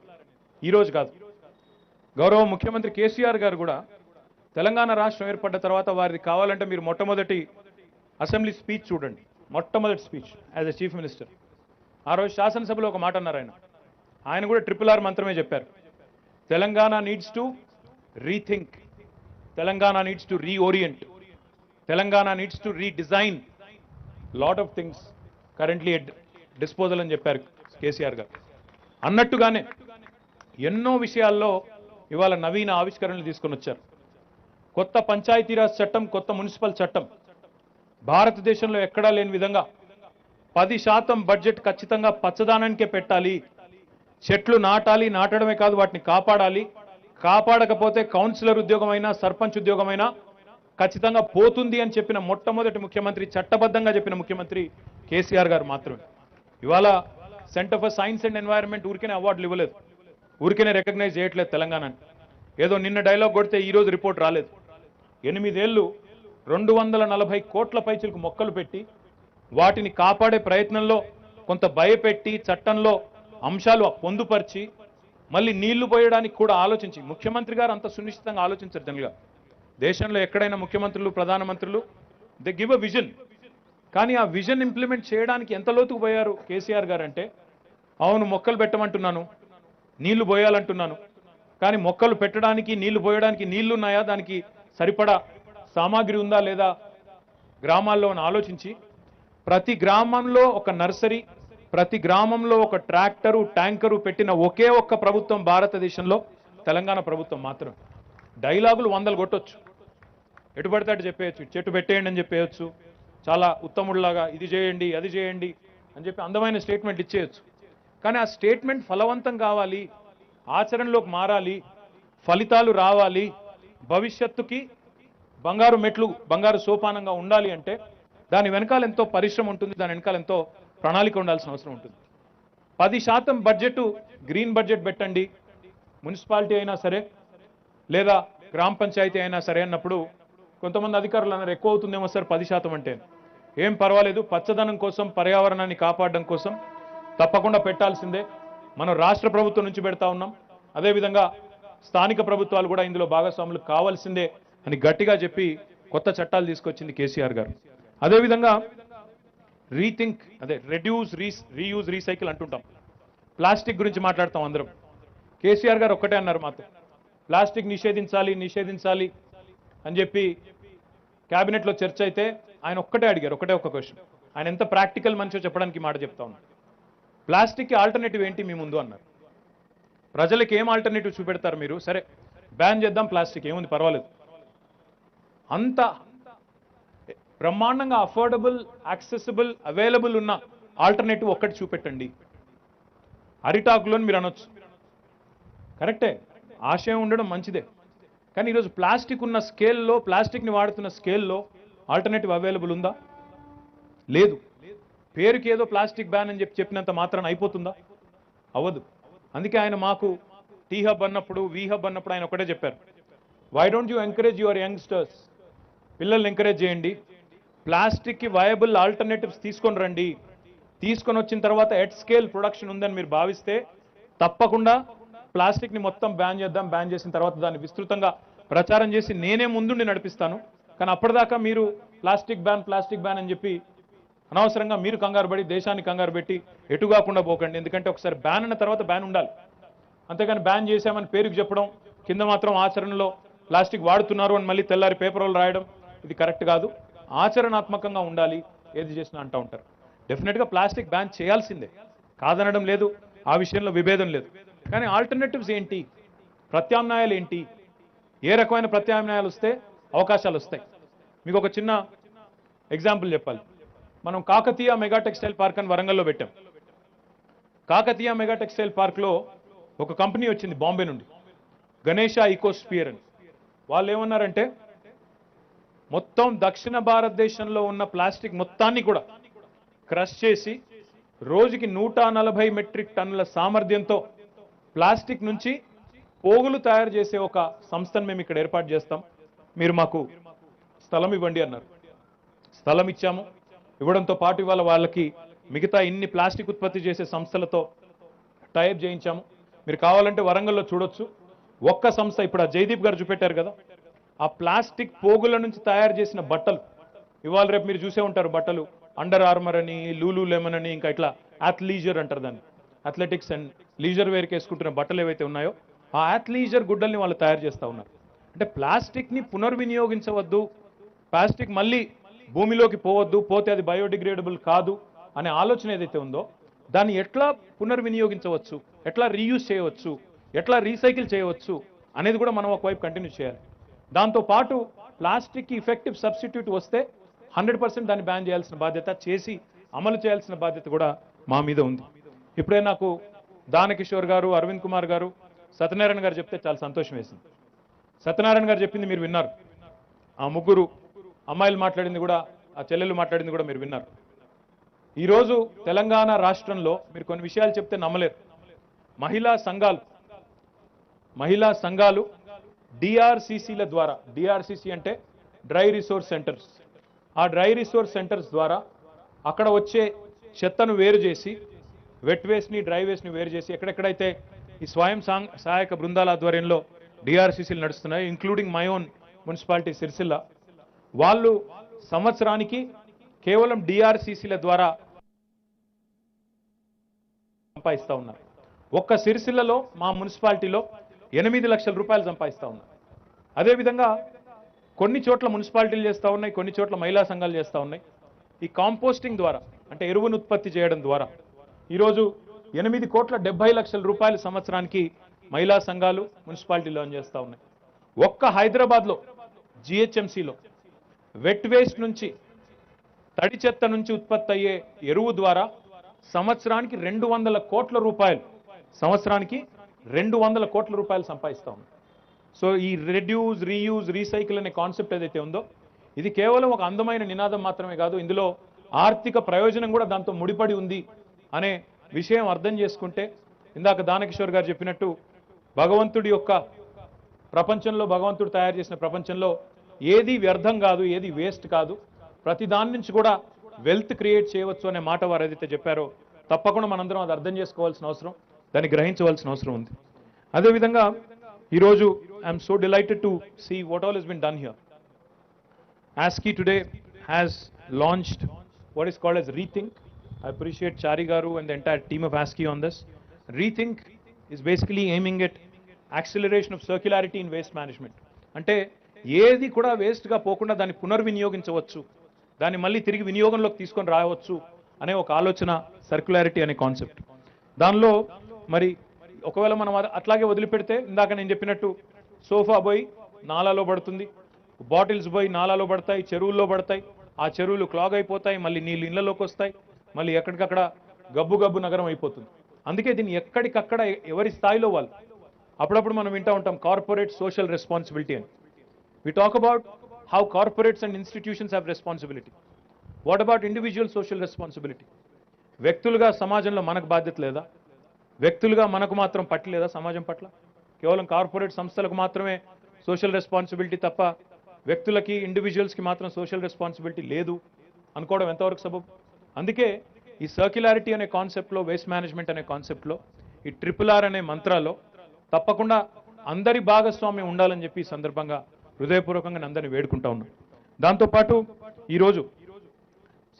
ఈరోజు కాదు. గౌరవ ముఖ్యమంత్రి కేసీఆర్ గారు కూడా తెలంగాణ రాష్ట్రం ఏర్పడ్డ తర్వాత వారిది కావాలంటే మీరు మొట్టమొదటి అసెంబ్లీ స్పీచ్ చూడండి, మొట్టమొదటి speech as a chief minister. ఆ రోజు శాసనసభలో ఒక మాట అన్నారు ఆయన కూడా ట్రిపుల్ ఆర్ మంత్రమే చెప్పారు. Telangana needs to rethink, Telangana needs to reorient, Telangana needs to redesign lot of things currently at disposal అని చెప్పారు కేసీఆర్ గారు. అన్నట్టుగానే ఎన్నో విషయాల్లో ఇవాళ నవీన ఆవిష్కరణలు తీసుకొని వచ్చారు. కొత్త పంచాయతీరాజ్ చట్టం, కొత్త మున్సిపల్ చట్టం, భారతదేశంలో ఎక్కడా లేని విధంగా 10% బడ్జెట్ ఖచ్చితంగా పచ్చదనానికే పెట్టాలి, చెట్లు నాటాలి, నాటడమే కాదు వాటిని కాపాడాలి, కాపాడకపోతే కౌన్సిలర్ ఉద్యోగమైనా సర్పంచ్ ఉద్యోగమైనా ఖచ్చితంగా పోతుంది అని చెప్పిన మొట్టమొదటి ముఖ్యమంత్రి, చట్టబద్ధంగా చెప్పిన ముఖ్యమంత్రి కేసీఆర్ గారు మాత్రమే. ఇవాళ Centre for Science and Environment ఊరికేనే అవార్డులు ఇవ్వలేదు, ఊరికేనే రికగ్నైజ్ చేయట్లేదు తెలంగాణని. ఏదో నిన్న డైలాగ్ కొడితే ఈరోజు రిపోర్ట్ రాలేదు. 8 ఏళ్ళు 240 కోట్ల పైచిలకు మొక్కలు పెట్టి వాటిని కాపాడే ప్రయత్నంలో కొంత భయపెట్టి చట్టంలో అంశాలు పొందుపరిచి మళ్ళీ నీళ్లు పోయడానికి కూడా ఆలోచించి, ముఖ్యమంత్రి గారు అంత సునిశ్చితంగా ఆలోచించారు. జనరల్గా దేశంలో ఎక్కడైనా ముఖ్యమంత్రులు, ప్రధానమంత్రులు దే గివ్ అ విజన్, కానీ ఆ విజన్ ఇంప్లిమెంట్ చేయడానికి ఎంత లోతుకు పోయారు కేసీఆర్ గారు అంటే, అవును మొక్కలు పెట్టమంటున్నాను, నీళ్లు పోయాలంటున్నాను, కానీ మొక్కలు పెట్టడానికి నీళ్లు పోయడానికి నీళ్లున్నాయా, దానికి సరిపడా సామాగ్రి ఉందా లేదా గ్రామాల్లో అని ఆలోచించి ప్రతి గ్రామంలో ఒక నర్సరీ, ప్రతి గ్రామంలో ఒక ట్రాక్టరు ట్యాంకరు పెట్టిన ఒకే ఒక్క ప్రభుత్వం భారతదేశంలో తెలంగాణ ప్రభుత్వం మాత్రం. డైలాగులు వందలు కొట్టొచ్చు, ఎటు పడితే అటు చెప్పేయచ్చు, చెట్టు పెట్టేయండి అని చెప్పేయచ్చు, చాలా ఉత్తముడిలాగా ఇది చేయండి అది చేయండి అని చెప్పి అందమైన స్టేట్మెంట్ ఇచ్చేయచ్చు. కానీ ఆ స్టేట్మెంట్ ఫలవంతం కావాలి, ఆచరణలోకి మారాలి, ఫలితాలు రావాలి, భవిష్యత్తుకి బంగారు మెట్లు బంగారు సోపానంగా ఉండాలి అంటే దాని వెనకాల ఎంతో పరిశ్రమ ఉంటుంది, దాని వెనకాల ఎంతో ప్రణాళిక ఉండాల్సిన అవసరం ఉంటుంది. 10% బడ్జెట్ గ్రీన్ బడ్జెట్ పెట్టండి, మున్సిపాలిటీ అయినా సరే లేదా గ్రామ పంచాయతీ అయినా సరే అన్నప్పుడు కొంతమంది అధికారులు అన్నారు ఎక్కువ అవుతుందేమో సార్ 10% అంటే. ఏం పర్వాలేదు, పచ్చదనం కోసం పర్యావరణాన్ని కాపాడడం కోసం తప్పకుండా పెట్టాల్సిందే. మనం రాష్ట్ర ప్రభుత్వం నుంచి పెడతా ఉన్నాం, అదేవిధంగా స్థానిక ప్రభుత్వాలు కూడా ఇందులో భాగస్వాములు కావాల్సిందే అని గట్టిగా చెప్పి కొత్త చట్టాలు తీసుకొచ్చింది కేసీఆర్ గారు. అదేవిధంగా రీథింక్, అదే రెడ్యూస్ రీయూజ్ రీసైకిల్ అంటుంటాం. ప్లాస్టిక్ గురించి మాట్లాడతాం అందరం. కేసీఆర్ గారు ఒక్కటే అన్నారు మాతో, ప్లాస్టిక్ నిషేధించాలి నిషేధించాలి అని చెప్పి క్యాబినెట్లో చర్చ అయితే ఆయన ఒక్కటే అడిగారు, ఒకటే ఒక క్వశ్చన్. ఆయన ఎంత ప్రాక్టికల్ మనిషో చెప్పడానికి మాట చెప్తా ఉన్నాడు. ప్లాస్టిక్కి ఆల్టర్నేటివ్ ఏంటి మీ ముందు అన్నారు. ప్రజలకు ఏం ఆల్టర్నేటివ్ చూపెడతారు మీరు? సరే బ్యాన్ చేద్దాం ప్లాస్టిక్, ఏముంది పర్వాలేదు. అంత బ్రహ్మాండంగా అఫోర్డబుల్, యాక్సెసిబుల్, అవైలబుల్ ఉన్న ఆల్టర్నేటివ్ ఒక్కటి చూపెట్టండి. అరిటాకులోని మీరు అనొచ్చు, కరెక్టే, ఆశయం ఉండడం మంచిదే. కానీ ఈరోజు ప్లాస్టిక్ ఉన్న స్కేల్లో, ప్లాస్టిక్ని వాడుతున్న స్కేల్లో ఆల్టర్నేటివ్ అవైలబుల్ ఉందా? లేదు. పేరుకి ఏదో ప్లాస్టిక్ బ్యాన్ అని చెప్పినంత మాత్రాన అయిపోతుందా? అవ్వదు. అందుకే ఆయన మాకు టీ హబ్ అన్నప్పుడు, వి హబ్ అన్నప్పుడు ఆయన ఒకటే చెప్పారు, why don't you encourage your youngsters, పిల్లల్ని ఎంకరేజ్ చేయండి, ప్లాస్టిక్కి వయబుల్ ఆల్టర్నేటివ్స్ తీసుకొని రండి, తీసుకొని వచ్చిన తర్వాత ఎట్ స్కేల్ ప్రొడక్షన్ ఉందని మీరు భావిస్తే తప్పకుండా ప్లాస్టిక్ని మొత్తం బ్యాన్ చేద్దాం, బ్యాన్ చేసిన తర్వాత దాన్ని విస్తృతంగా ప్రచారం చేసి నేనే ముందుండి నడిపిస్తాను. కానీ అప్పటిదాకా మీరు ప్లాస్టిక్ బ్యాన్ అని చెప్పి అనవసరంగా మీరు కంగారు పడి దేశాన్ని కంగారు పెట్టి ఎటు కాకుండా పోకండి. ఎందుకంటే ఒకసారి బ్యాన్ అన్న తర్వాత బ్యాన్ ఉండాలి, అంతేగాని బ్యాన్ చేశామని పేరుకి చెప్పడం, కింద మాత్రం ఆచరణలో ప్లాస్టిక్ వాడుతున్నారు అని మళ్ళీ తెల్లారి పేపర్లు రాయడం, ఇది కరెక్ట్ కాదు. ఆచరణాత్మకంగా ఉండాలి, ఏది చేసినా అంటూ ఉంటారు. డెఫినెట్గా ప్లాస్టిక్ బ్యాన్ చేయాల్సిందే, కాదనడం లేదు, ఆ విషయంలో విభేదం లేదు. కానీ ఆల్టర్నేటివ్స్ ఏంటి, ప్రత్యామ్నాయాలు ఏంటి, ఏ రకమైన ప్రత్యామ్నాయాలు వస్తే అవకాశాలు వస్తాయి? మీకు ఒక చిన్న ఎగ్జాంపుల్ చెప్పాలి. మనం కాకతీయ మెగా టెక్స్టైల్ పార్క్ అని వరంగల్లో పెట్టాం. కాకతీయ మెగా టెక్స్టైల్ పార్క్లో ఒక కంపెనీ వచ్చింది బాంబే నుండి, గణేష ఈకోస్పియర్ అని. వాళ్ళు ఏమన్నారంటే మొత్తం దక్షిణ భారతదేశంలో ఉన్న ప్లాస్టిక్ మొత్తాన్ని కూడా క్రష్ చేసి రోజుకి 140 మెట్రిక్ టన్నుల సామర్థ్యంతో ప్లాస్టిక్ నుంచి పోగులు తయారు చేసే ఒక సంస్థను మేము ఇక్కడ ఏర్పాటు చేస్తాం, మీరు మాకు స్థలం ఇవ్వండి అన్నారు. స్థలం ఇచ్చాము. ఇవ్వడంతో పాటు ఇవాళ వాళ్ళకి మిగతా ఇన్ని ప్లాస్టిక్ ఉత్పత్తి చేసే సంస్థలతో టైప్ చేయించాము. మీరు కావాలంటే వరంగల్లో చూడొచ్చు. ఒక్క సంస్థ, ఇప్పుడు ఆ జయదీప్ గారు చూపెట్టారు కదా, ఆ ప్లాస్టిక్ పోగుల నుంచి తయారు చేసిన బట్టలు ఇవాళ రేపు మీరు చూసే ఉంటారు. బట్టలు అండర్ ఆర్మర్ అని, లూలు లెమన్ అని, ఇంకా ఇట్లా అథ్లీజర్ అంటారు దాన్ని, అథ్లెటిక్స్ అండ్ లీజర్ వేర్కి వేసుకుంటున్న బట్టలు ఏవైతే ఉన్నాయో ఆ అథ్లీజర్ గుడ్డల్ని వాళ్ళు తయారు చేస్తూ ఉన్నారు. అంటే ప్లాస్టిక్ని పునర్వినియోగించవద్దు, ప్లాస్టిక్ మళ్ళీ భూమిలోకి పోవద్దు, పోతే అది బయోడిగ్రేడబుల్ కాదు అనే ఆలోచన ఏదైతే ఉందో దాన్ని ఎట్లా పునర్వినియోగించవచ్చు, ఎట్లా రీయూజ్ చేయవచ్చు, ఎట్లా రీసైకిల్ చేయవచ్చు అనేది కూడా మనం ఒకవైపు కంటిన్యూ చేయాలి. దాంతోపాటు ప్లాస్టిక్కి ఇఫెక్టివ్ సబ్స్టిట్యూట్ వస్తే 100% దాన్ని బ్యాన్ చేయాల్సిన బాధ్యత, చేసి అమలు చేయాల్సిన బాధ్యత కూడా మా మీద ఉంది. ఇప్పుడే నాకు దానకిషోర్ గారు, అరవింద్ కుమార్ గారు, సత్యనారాయణ గారు చెప్తే చాలా సంతోషం వేసింది. సత్యనారాయణ గారు చెప్పింది మీరు విన్నారు, ఆ ముగ్గురు అమ్మాయిలు మాట్లాడింది కూడా, ఆ చెల్లెలు మాట్లాడింది కూడా మీరు విన్నారు. ఈరోజు తెలంగాణ రాష్ట్రంలో మీరు కొన్ని విషయాలు చెప్తే నమ్మలేరు. మహిళా సంఘాలు డిఆర్సిసిల ద్వారా, డిఆర్సిసి అంటే డ్రై రిసోర్స్ సెంటర్స్, ఆ డ్రై రిసోర్స్ సెంటర్స్ ద్వారా అక్కడ వచ్చే చెత్తను వేరు చేసి, వెట్ వేస్ట్ని డ్రై వేస్ట్ని వేరు చేసి, ఎక్కడెక్కడైతే ఈ స్వయం సహాయక బృందాల ఆధ్వర్యంలో డిఆర్సిసిలు నడుస్తున్నాయి, including my own municipality Sircilla, వాళ్ళు సంవత్సరానికి కేవలం డిఆర్సిసిల ద్వారా సంపాదిస్తూ ఉన్నారు. ఒక్క సిరిసిల్లలో మా మున్సిపాలిటీలో 8 లక్షల రూపాయలు సంపాదిస్తూ ఉన్నారు. అదేవిధంగా కొన్ని చోట్ల మున్సిపాలిటీలు చేస్తూ ఉన్నాయి, కొన్ని చోట్ల మహిళా సంఘాలు చేస్తూ ఉన్నాయి. ఈ కాంపోస్టింగ్ ద్వారా, అంటే ఎరువును ఉత్పత్తి చేయడం ద్వారా ఈరోజు 8,70,00,000 సంవత్సరానికి మహిళా సంఘాలు మున్సిపాలిటీలో చేస్తూ ఉన్నాయి. ఒక్క హైదరాబాద్లో జిహెచ్ఎంసీలో వెట్ వేస్ట్ నుంచి తడి చెత్త నుంచి ఉత్పత్తి అయ్యే ఎరువు ద్వారా సంవత్సరానికి 200 కోట్ల రూపాయలు సంవత్సరానికి 200 కోట్ల రూపాయలు సంపాదిస్తా ఉన్నాం. సో ఈ రెడ్యూస్, రీయూజ్, రీసైకిల్ అనే కాన్సెప్ట్ ఏదైతే ఉందో ఇది కేవలం ఒక అందమైన నినాదం మాత్రమే కాదు, ఇందులో ఆర్థిక ప్రయోజనం కూడా దాంతో ముడిపడి ఉంది అనే విషయం అర్థం చేసుకుంటే, ఇందాక దానకిషోర్ గారు చెప్పినట్టు భగవంతుడి యొక్క ప్రపంచంలో, భగవంతుడు తయారు చేసిన ప్రపంచంలో ఏది వ్యర్థం కాదు, ఏది వేస్ట్ కాదు, ప్రతి దాని నుంచి కూడా వెల్త్ క్రియేట్ చేయవచ్చు అనే మాట వారు ఏదైతే చెప్పారో తప్పకుండా మనందరం అది అర్థం చేసుకోవాల్సిన అవసరం, దాన్ని గ్రహించవలసిన అవసరం ఉంది. అదేవిధంగా ఈరోజు I'm so delighted to see what all he's been done here. ASCII today has launched what is called as Rethink. I appreciate Chari Garu and the entire team of ASCII on this. Rethink is basically aiming at acceleration of circularity in waste management. అంటే ఏది కూడా వేస్ట్గా పోకుండా దాన్ని పునర్వినియోగించవచ్చు, దాన్ని మళ్ళీ తిరిగి వినియోగంలోకి తీసుకొని రావచ్చు అనే ఒక ఆలోచన సర్క్యులారిటీ అనే కాన్సెప్ట్. దానిలో మరి ఒకవేళ మనం అట్లాగే వదిలిపెడితే ఇందాక నేను చెప్పినట్టు సోఫా పోయి నాలాలో పడుతుంది, బాటిల్స్ పోయి నాలాలో పడతాయి, చెరువుల్లో పడతాయి, ఆ చెరువులు క్లాగ్ అయిపోతాయి, మళ్ళీ నీళ్ళు ఇళ్లలోకి వస్తాయి, మళ్ళీ ఎక్కడికక్కడ గబ్బు గబ్బు నగరం అయిపోతుంది. అందుకే దీన్ని ఎక్కడికక్కడ ఎవరి స్థాయిలో వాళ్ళు, అప్పుడప్పుడు మనం వింటూ ఉంటాం కార్పొరేట్ సోషల్ రెస్పాన్సిబిలిటీ అని. We talk about how corporates and institutions have responsibility. What about individual social responsibility? వ్యక్తులుగా సమాజంలో మనకు బాధ్యత లేదా? వ్యక్తులుగా మనకు మాత్రం పట్ల లేదా సమాజం పట్ల? కేవలం కార్పొరేట్ సంస్థలకు మాత్రమే సోషల్ రెస్పాన్సిబిలిటీ తప్ప వ్యక్తులకి, ఇండివిజువల్స్కి మాత్రం సోషల్ రెస్పాన్సిబిలిటీ లేదు అనుకోవడం ఎంతవరకు సబబు? అందుకే ఈ సర్క్యులారిటీ అనే కాన్సెప్ట్లో, వేస్ట్ మేనేజ్మెంట్ అనే కాన్సెప్ట్లో, ఈ RRR అనే మంత్రాల్లో తప్పకుండా అందరి భాగస్వామ్యం ఉండాలని చెప్పి ఈ సందర్భంగా హృదయపూర్వకంగా అందరినీ వేడుకుంటా ఉన్నాం. దాంతోపాటు ఈరోజు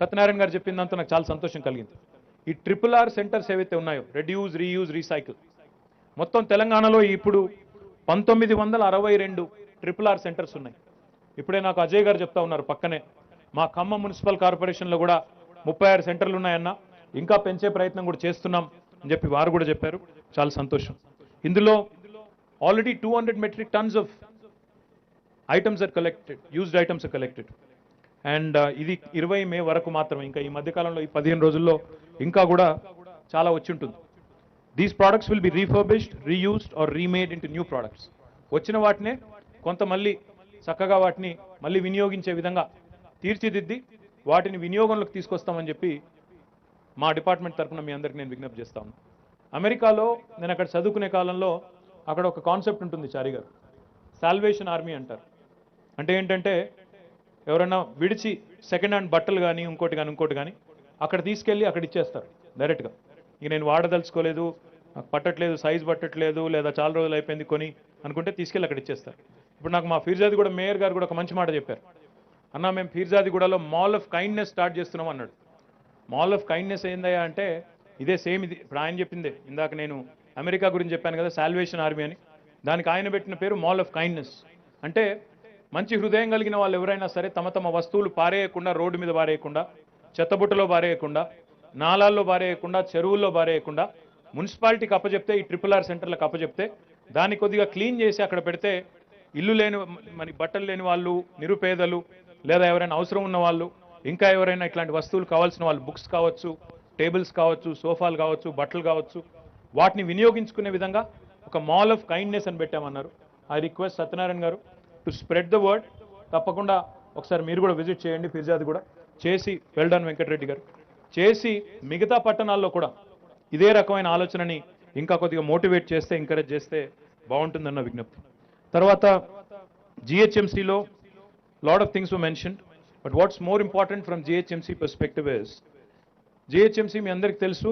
సత్యనారాయణ గారు చెప్పిన దాంతో నాకు చాలా సంతోషం కలిగింది. ఈ RRR సెంటర్స్ ఏవైతే ఉన్నాయో, రెడ్యూస్, రీయూజ్, రీసైకిల్, మొత్తం తెలంగాణలో ఇప్పుడు 1962 RRR సెంటర్స్ ఉన్నాయి. ఇప్పుడే నాకు అజయ్ గారు చెప్తా ఉన్నారు పక్కనే, మా ఖమ్మం మున్సిపల్ కార్పొరేషన్లో కూడా 36 సెంటర్లు ఉన్నాయన్న, ఇంకా పెంచే ప్రయత్నం కూడా చేస్తున్నాం అని చెప్పి వారు కూడా చెప్పారు. చాలా సంతోషం. ఇందులో already 200 metric tons of items are collected, used items are collected. And ఇది 20 మే వరకు మాత్రమే, ఇంకా ఈ మధ్యకాలంలో ఈ 15 రోజుల్లో ఇంకా కూడా చాలా వచ్చి ఉంటుంది. These products will be refurbished, reused or remade into new products. వచ్చిన వాటినే కొంత మళ్ళీ చక్కగా వాటిని మళ్ళీ వినియోగించే విధంగా తీర్చిదిద్ది వాటిని వినియోగంలోకి తీసుకొస్తామని చెప్పి మా డిపార్ట్మెంట్ తరఫున మీ అందరికీ నేను విజ్ఞప్తి చేస్తాను. అమెరికాలో నేను అక్కడ చదువుకునే కాలంలో అక్కడ ఒక కాన్సెప్ట్ ఉంటుంది చారి గారు, సాల్వేషన్ ఆర్మీ అంటారు. అంటే ఏంటంటే ఎవరైనా విడిచి సెకండ్ హ్యాండ్ బట్టలు కానీ ఇంకోటి కానీ అక్కడ తీసుకెళ్ళి అక్కడ ఇచ్చేస్తారు డైరెక్ట్గా. ఇక నేను వాడదలుచుకోలేదు, నాకు పట్టట్లేదు, సైజ్ పట్టట్లేదు, లేదా చాలా రోజులు అయిపోయింది కొని అనుకుంటే తీసుకెళ్ళి అక్కడ ఇచ్చేస్తారు. ఇప్పుడు నాకు మా ఫీర్జాదిగూడ మేయర్ గారు కూడా ఒక మంచి మాట చెప్పారు. అన్న మేము ఫీర్జాదిగూడలో మాల్ ఆఫ్ కైండ్నెస్ స్టార్ట్ చేస్తున్నాం అన్నాడు. మాల్ ఆఫ్ కైండ్నెస్ ఏందయ్యా అంటే ఇదే సేమ్ ఇది ఇప్పుడు ఆయన చెప్పిందే. ఇందాక నేను అమెరికా గురించి చెప్పాను కదా, సాల్వేషన్ ఆర్మీ అని, దానికి ఆయన పెట్టిన పేరు మాల్ ఆఫ్ కైండ్నెస్. అంటే మంచి హృదయం కలిగిన వాళ్ళు ఎవరైనా సరే తమ తమ వస్తువులు పారేయకుండా, రోడ్డు మీద పారేయకుండా, చెత్తబుట్టలో పారేయకుండా, నాలాల్లో పారేయకుండా, చెరువుల్లో పారేయకుండా మున్సిపాలిటీకి అప్పచెప్తే, ఈ RRR సెంటర్లకు అప్పచెప్తే దాన్ని కొద్దిగా క్లీన్ చేసి అక్కడ పెడితే ఇల్లు లేని, మరి బట్టలు లేని వాళ్ళు, నిరుపేదలు, లేదా ఎవరైనా అవసరం ఉన్న వాళ్ళు, ఇంకా ఎవరైనా ఇట్లాంటి వస్తువులు కావాల్సిన వాళ్ళు, బుక్స్ కావచ్చు, టేబుల్స్ కావచ్చు, సోఫాలు కావచ్చు, బట్టలు కావచ్చు, వాటిని వినియోగించుకునే విధంగా ఒక మాల్ ఆఫ్ కైండ్నెస్ అని పెట్టామన్నారు. ఐ రిక్వెస్ట్ సత్యనారాయణ గారు టు స్ప్రెడ్ ద వర్డ్. తప్పకుండా ఒకసారి మీరు కూడా విజిట్ చేయండి ఫిర్జాది కూడా చేసి, వెల్డన్ వెంకటరెడ్డి గారు చేసి, మిగతా పట్టణాల్లో కూడా ఇదే రకమైన ఆలోచనని ఇంకా కొద్దిగా మోటివేట్ చేస్తే, ఎంకరేజ్ చేస్తే బాగుంటుందన్న విజ్ఞప్తి. తర్వాత జిహెచ్ఎంసీలో lot of things were mentioned, but what's more important from GHMC perspective is, GHMC మీ అందరికీ తెలుసు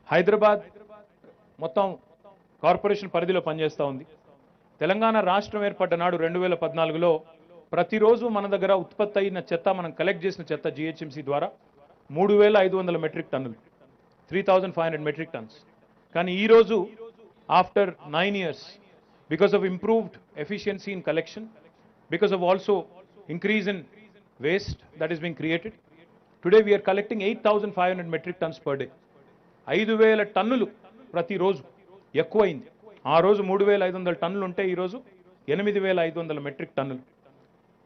హైదరాబాద్ మొత్తం కార్పొరేషన్ పరిధిలో పనిచేస్తూ ఉంది. తెలంగాణ రాష్ట్రం ఏర్పడ్డ నాడు 2014లో ప్రతిరోజు మన దగ్గర ఉత్పత్తి అయిన చెత్త, మనం కలెక్ట్ చేసిన చెత్త జిహెచ్ఎంసీ ద్వారా 3,500 మెట్రిక్ టన్నులు, 3,500 మెట్రిక్ టన్స్. కానీ ఈరోజు after 9 years, because of improved efficiency in collection, because of also increase in waste that is being created, today we are collecting 8,500 metric tons per day. 5,000 టన్నులు ప్రతిరోజు ఎక్కువైంది. ఆ రోజు 3,500 టన్నులు ఉంటే ఈరోజు 8,500 మెట్రిక్ టన్నులు.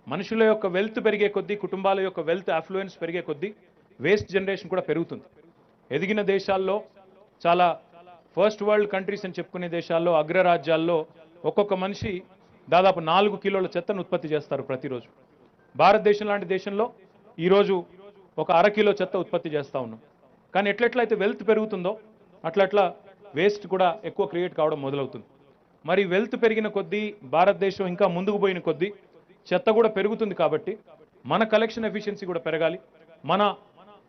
మనుషుల యొక్క వెల్త్ పెరిగే కొద్దీ, కుటుంబాల యొక్క వెల్త్ అఫ్లుయెన్స్ పెరిగే కొద్దీ వేస్ట్ జనరేషన్ కూడా పెరుగుతుంది. ఎదిగిన దేశాల్లో, చాలా ఫస్ట్ వరల్డ్ కంట్రీస్ అని చెప్పుకునే దేశాల్లో, అగ్రరాజ్యాల్లో ఒక్కొక్క మనిషి దాదాపు 4 కిలోల చెత్తను ఉత్పత్తి చేస్తారు ప్రతిరోజు. భారతదేశం లాంటి దేశంలో ఈరోజు ఒక 1/2 కిలో చెత్త ఉత్పత్తి చేస్తూ ఉన్నాం. కానీ ఎట్లెట్లయితే వెల్త్ పెరుగుతుందో అట్లట్లా వేస్ట్ కూడా ఎక్కువ క్రియేట్ కావడం మొదలవుతుంది. మరి వెల్త్ పెరిగిన కొద్దీ, భారతదేశం ఇంకా ముందుకు పోయిన కొద్దీ చెత్త కూడా పెరుగుతుంది. కాబట్టి మన కలెక్షన్ ఎఫిషియన్సీ కూడా పెరగాలి, మన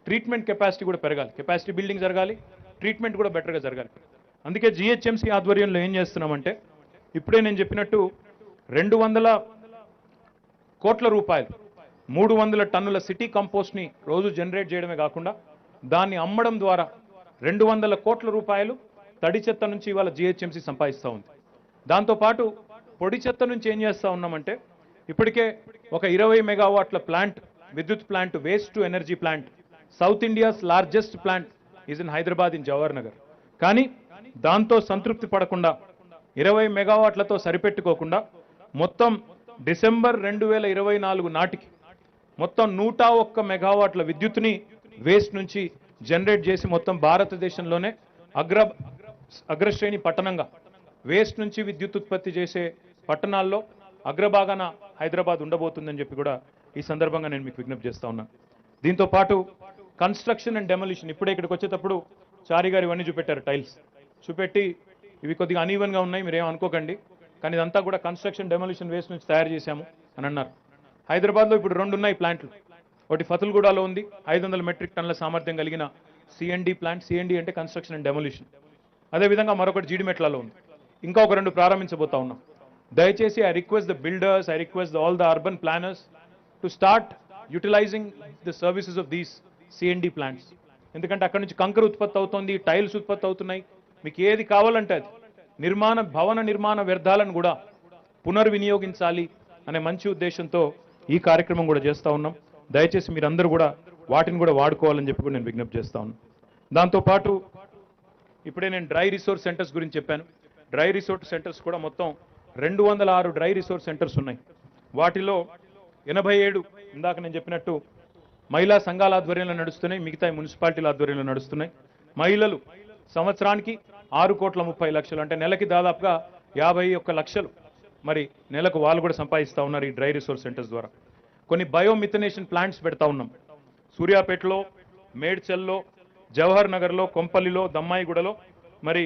ట్రీట్మెంట్ కెపాసిటీ కూడా పెరగాలి. కెపాసిటీ బిల్డింగ్ జరగాలి, ట్రీట్మెంట్ కూడా బెటర్గా జరగాలి. అందుకే జిహెచ్ఎంసీ ఆధ్వర్యంలో ఏం చేస్తున్నామంటే, ఇప్పుడే నేను చెప్పినట్టు 200 కోట్ల రూపాయలు 300 టన్నుల సిటీ కంపోస్ట్ని రోజు జనరేట్ చేయడమే కాకుండా దాన్ని అమ్మడం ద్వారా 200 కోట్ల రూపాయలు తడి చెత్త నుంచి ఇవాళ జిహెచ్ఎంసీ సంపాదిస్తూ ఉంది. దాంతోపాటు పొడి చెత్త నుంచి ఏం చేస్తూ ఉన్నామంటే, ఇప్పటికే ఒక 20 మెగావాట్ల ప్లాంట్, విద్యుత్ plant, waste to energy plant, south India's largest plant is in Hyderabad in Jawahar Nagar. కానీ దాంతో సంతృప్తి పడకుండా 20 మెగావాట్లతో సరిపెట్టుకోకుండా మొత్తం డిసెంబర్ 2024 నాటికి మొత్తం 101 మెగావాట్ల విద్యుత్ని వేస్ట్ నుంచి జనరేట్ చేసి మొత్తం భారతదేశంలోనే అగ్రశ్రేణి పట్టణంగా వేస్ట్ నుంచి విద్యుత్ ఉత్పత్తి చేసే పట్టణాల్లో అగ్రభాగాన హైదరాబాద్ ఉండబోతుందని చెప్పి కూడా ఈ సందర్భంగా నేను మీకు విజ్ఞప్తి చేస్తా ఉన్నాను. దీంతో పాటు కన్స్ట్రక్షన్ అండ్ డెమోలిషన్, ఇప్పుడే ఇక్కడికి వచ్చేటప్పుడు చారి గారు ఇవన్నీ చూపెట్టారు, టైల్స్ చూపెట్టి ఇవి కొద్దిగా అనీవన్గా ఉన్నాయి, మీరేం అనుకోకండి, కానీ ఇదంతా కూడా కన్స్ట్రక్షన్ డెమోలిషన్ వేస్ట్ నుంచి తయారు చేశాము అని అన్నారు. హైదరాబాద్లో ఇప్పుడు 2 ఉన్నాయి ప్లాంట్లు. ఒకటి ఫతుల్గూడలో ఉంది, 500 మెట్రిక్ టన్నుల సామర్థ్యం కలిగిన సిఎండి ప్లాంట్. సిఎండి అంటే కన్స్ట్రక్షన్ అండ్ డెమోలిషన్. అదేవిధంగా మరొకటి జీడిమెట్లలో ఉంది. ఇంకా ఒక 2 ప్రారంభించబోతా ఉన్నాం. దయచేసి I request the builders, I request all the urban planners to start utilising the services of these CMD plants. ఎందుకంటే అక్కడ నుంచి కంకర ఉత్పత్తి అవుతుంది, టైల్స్ ఉత్పత్తి అవుతున్నాయి. మీకు ఏది కావాలంటే అది భవన నిర్మాణ వ్యర్థాలను కూడా పునర్వినియోగించాలి అనే మంచి ఉద్దేశంతో ఈ కార్యక్రమం కూడా చేస్తూ ఉన్నాం. దయచేసి మీరందరూ కూడా వాటిని కూడా వాడుకోవాలని చెప్పి కూడా నేను విజ్ఞప్తి చేస్తా ఉన్నాను. దాంతోపాటు ఇప్పుడే నేను డ్రై రిసోర్స్ సెంటర్స్ గురించి చెప్పాను. డ్రై రిసోర్స్ సెంటర్స్ కూడా మొత్తం 206 డ్రై రిసోర్స్ సెంటర్స్ ఉన్నాయి. వాటిలో 87 ఇందాక నేను చెప్పినట్టు మహిళా సంఘాల ఆధ్వర్యంలో నడుస్తున్నాయి, మిగతా మున్సిపాలిటీల ఆధ్వర్యంలో నడుస్తున్నాయి. మహిళలు సంవత్సరానికి 6,30,00,000 అంటే నెలకి దాదాపుగా 51 లక్షలు మరి నెలకు వాళ్ళు కూడా సంపాదిస్తూ ఉన్నారు ఈ డ్రై రిసోర్స్ సెంటర్స్ ద్వారా. కొన్ని బయోమిథనేషన్ ప్లాంట్స్ పెడతా ఉన్నాం. సూర్యాపేటలో, మేడ్చల్లో, జవహర్ నగర్లో, కొంపల్లిలో, దమ్మాయిగూడలో మరి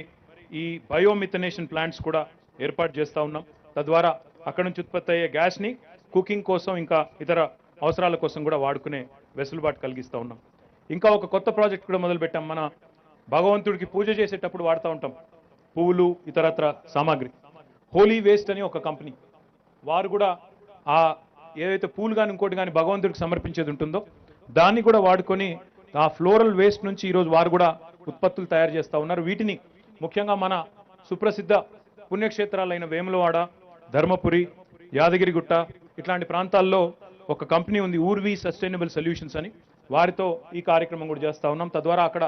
ఈ బయోమిథనేషన్ ప్లాంట్స్ కూడా ఏర్పాటు చేస్తూ ఉన్నాం. తద్వారా అక్కడ నుంచి ఉత్పత్తి అయ్యే గ్యాస్ని కుకింగ్ కోసం ఇంకా ఇతర అవసరాల కోసం కూడా వాడుకునే వెసులుబాటు కలిగిస్తూ ఉన్నాం. ఇంకా ఒక కొత్త ప్రాజెక్ట్ కూడా మొదలుపెట్టాం. మన భగవంతుడికి పూజ చేసేటప్పుడు వాడుతూ ఉంటాం పువ్వులు, ఇతరత్ర సామాగ్రి. హోలీ వేస్ట్ అని ఒక కంపెనీ, వారు కూడా ఆ ఏదైతే పూలు కానీ ఇంకోటి కానీ భగవంతుడికి సమర్పించేది ఉంటుందో దాన్ని కూడా వాడుకొని ఆ ఫ్లోరల్ వేస్ట్ నుంచి ఈరోజు వారు కూడా ఉత్పత్తులు తయారు చేస్తూ ఉన్నారు. వీటిని ముఖ్యంగా మన సుప్రసిద్ధ పుణ్యక్షేత్రాలైన వేములవాడ, ధర్మపురి, యాదగిరిగుట్ట ఇట్లాంటి ప్రాంతాల్లో ఒక కంపెనీ ఉంది, ఊర్వీ సస్టైనబుల్ సొల్యూషన్స్ అని. వారితో ఈ కార్యక్రమం కూడా చేస్తూ ఉన్నాం. తద్వారా అక్కడ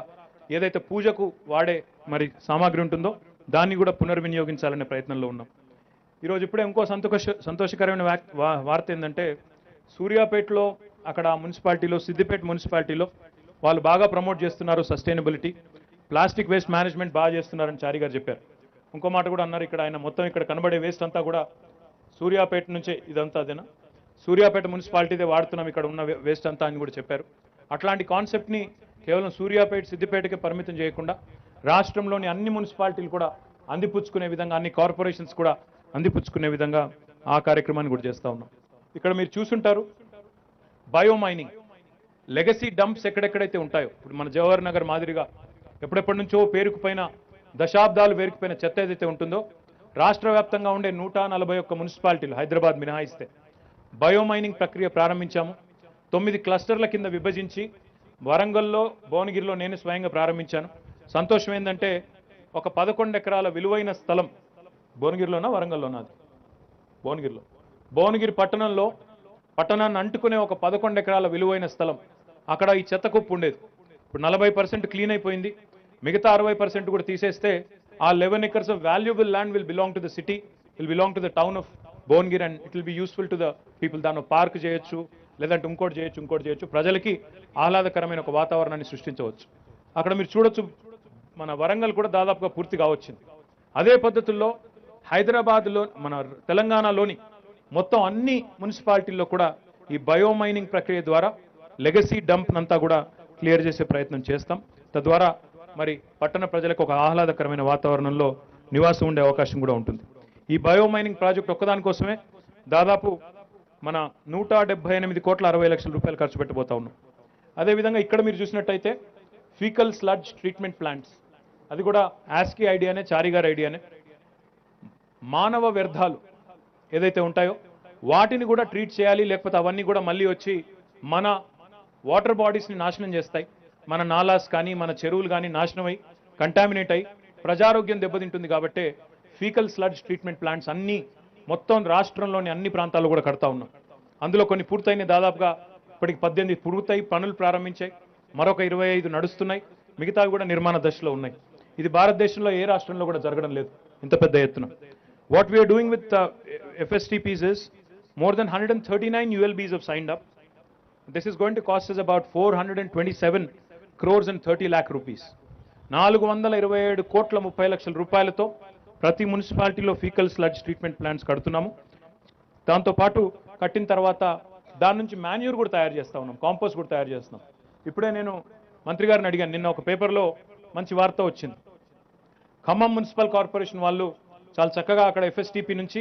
ఏదైతే పూజకు వాడే మరి సామాగ్రి ఉంటుందో దాన్ని కూడా పునర్వినియోగించాలనే ప్రయత్నంలో ఉన్నాం. ఈరోజు ఇప్పుడే ఇంకో సంతోషకరమైన వార్త ఏంటంటే, సూర్యాపేటలో అక్కడ మున్సిపాలిటీలో, సిద్దిపేట మున్సిపాలిటీలో వాళ్ళు బాగా ప్రమోట్ చేస్తున్నారు సస్టైనబిలిటీ, ప్లాస్టిక్ వేస్ట్ మేనేజ్మెంట్ బాగా చేస్తున్నారని చారి గారు చెప్పారు. ఇంకో మాట కూడా అన్నారు, ఇక్కడ ఆయన మొత్తం ఇక్కడ కనబడే వేస్ట్ అంతా కూడా సూర్యాపేట నుంచే, ఇదంతా అదేనా సూర్యాపేట మున్సిపాలిటీదే వాడుతున్నాం ఇక్కడ ఉన్న వేస్ట్ అంతా అని కూడా చెప్పారు. అట్లాంటి కాన్సెప్ట్ని కేవలం సూర్యాపేట, సిద్దిపేటకే పరిమితం చేయకుండా రాష్ట్రంలోని అన్ని మున్సిపాలిటీలు కూడా అందిపుచ్చుకునే విధంగా, అన్ని కార్పొరేషన్స్ కూడా అందిపుచ్చుకునే విధంగా ఆ కార్యక్రమాన్ని కూడా చేస్తూ ఉన్నాం. ఇక్కడ మీరు చూసుంటారు బయోమైనింగ్, లెగసీ డంప్స్ ఎక్కడెక్కడైతే ఉంటాయో, ఇప్పుడు మన జవహర్ నగర్ మాదిరిగా ఎప్పుడెప్పటి నుంచో పేరుకుపోయిన, దశాబ్దాలు పేరుకుపోయిన చెత్త ఏదైతే ఉంటుందో రాష్ట్ర వ్యాప్తంగా ఉండే 141 మున్సిపాలిటీలు హైదరాబాద్ మినహాయిస్తే బయోమైనింగ్ ప్రక్రియ ప్రారంభించాము. 9 క్లస్టర్ల కింద విభజించి వరంగల్లో, భువనగిరిలో నేను స్వయంగా ప్రారంభించాను. సంతోషం ఏంటంటే ఒక 11 ఎకరాల విలువైన స్థలం, భువనగిరిలోనా వరంగల్లోనా, అది భువనగిరి పట్టణంలో, పట్టణాన్ని అంటుకునే ఒక 11 ఎకరాల విలువైన స్థలం, అక్కడ ఈ చెత్త కుప్పు ఉండేది. ఇప్పుడు 40% క్లీన్ అయిపోయింది. మిగతా 60% కూడా తీసేస్తే ఆ 11 acres of valuable land will belong to the city, will belong to the town of Bongir, and it will be useful to the people. దాన్ని పార్క్ చేయొచ్చు, లేదంటే ఇంకోటి చేయొచ్చు. ప్రజలకి ఆహ్లాదకరమైన ఒక వాతావరణాన్ని సృష్టించవచ్చు. అక్కడ మీరు చూడొచ్చు, మన వరంగల్ కూడా దాదాపుగా పూర్తి కావచ్చింది. అదే పద్ధతుల్లో హైదరాబాద్లో, మన తెలంగాణలోని మొత్తం అన్ని మున్సిపాలిటీల్లో కూడా ఈ బయోమైనింగ్ ప్రక్రియ ద్వారా లెగసీ డంప్ అంతా కూడా క్లియర్ చేసే ప్రయత్నం చేస్తాం. తద్వారా మరి పట్టణ ప్రజలకు ఒక ఆహ్లాదకరమైన వాతావరణంలో నివాసం ఉండే అవకాశం కూడా ఉంటుంది. ఈ బయోమైనింగ్ ప్రాజెక్ట్ ఒక్కదానికోసమే దాదాపు మన 178 కోట్ల 60 లక్షల రూపాయలు ఖర్చు పెట్టబోతా ఉన్నాం. అదేవిధంగా ఇక్కడ మీరు చూసినట్టయితే ఫీకల్ స్లడ్జ్ ట్రీట్మెంట్ ప్లాంట్స్, అది కూడా ఆస్కీ ఐడియానే, చారి గారి ఐడియానే. మానవ వ్యర్థాలు ఏదైతే ఉంటాయో వాటిని కూడా ట్రీట్ చేయాలి, లేకపోతే అవన్నీ కూడా మళ్ళీ వచ్చి మన వాటర్ బాడీస్ని నాశనం చేస్తాయి. మన నాలాస్ కానీ మన చెరువులు కానీ నాశనం అయి కంటామినేట్ అయి ప్రజారోగ్యం దెబ్బతింటుంది. కాబట్టి ఫీకల్ స్లడ్జ్ ట్రీట్మెంట్ ప్లాంట్స్ అన్ని మొత్తం రాష్ట్రంలోని అన్ని ప్రాంతాల్లో కూడా కడతా ఉన్నాం. అందులో కొన్ని పూర్తయిన, దాదాపుగా ఇప్పటికి 18 పూర్తయి పనులు ప్రారంభించాయి, మరొక 25 నడుస్తున్నాయి, మిగతావి కూడా నిర్మాణ దశలో ఉన్నాయి. ఇది భారతదేశంలో ఏ రాష్ట్రంలో కూడా జరగడం లేదు ఇంత పెద్ద ఎత్తున. What we're doing with FSTPs is more than 139 ULBs have signed up. This is going to cost us about 427 crores and 30 lakh rupees. 427 కోట్ల 30 లక్షల రూపాయలతో ప్రతి మున్సిపాలిటీలో ఫీకల్ స్లడ్జ్ ట్రీట్మెంట్ ప్లాంట్స్ కడుతున్నాము. దాంతోపాటు కట్టిన తర్వాత దాని నుంచి మాన్యూర్ కూడా తయారు చేస్తా ఉన్నాం, కాంపోస్ట్ కూడా తయారు చేస్తున్నాం. ఇప్పుడే నేను మంత్రి గారిని అడిగాను, నిన్న ఒక పేపర్లో మంచి వార్త వచ్చింది. ఖమ్మం మున్సిపల్ కార్పొరేషన్ వాళ్ళు చాలా చక్కగా అక్కడ FSTP నుంచి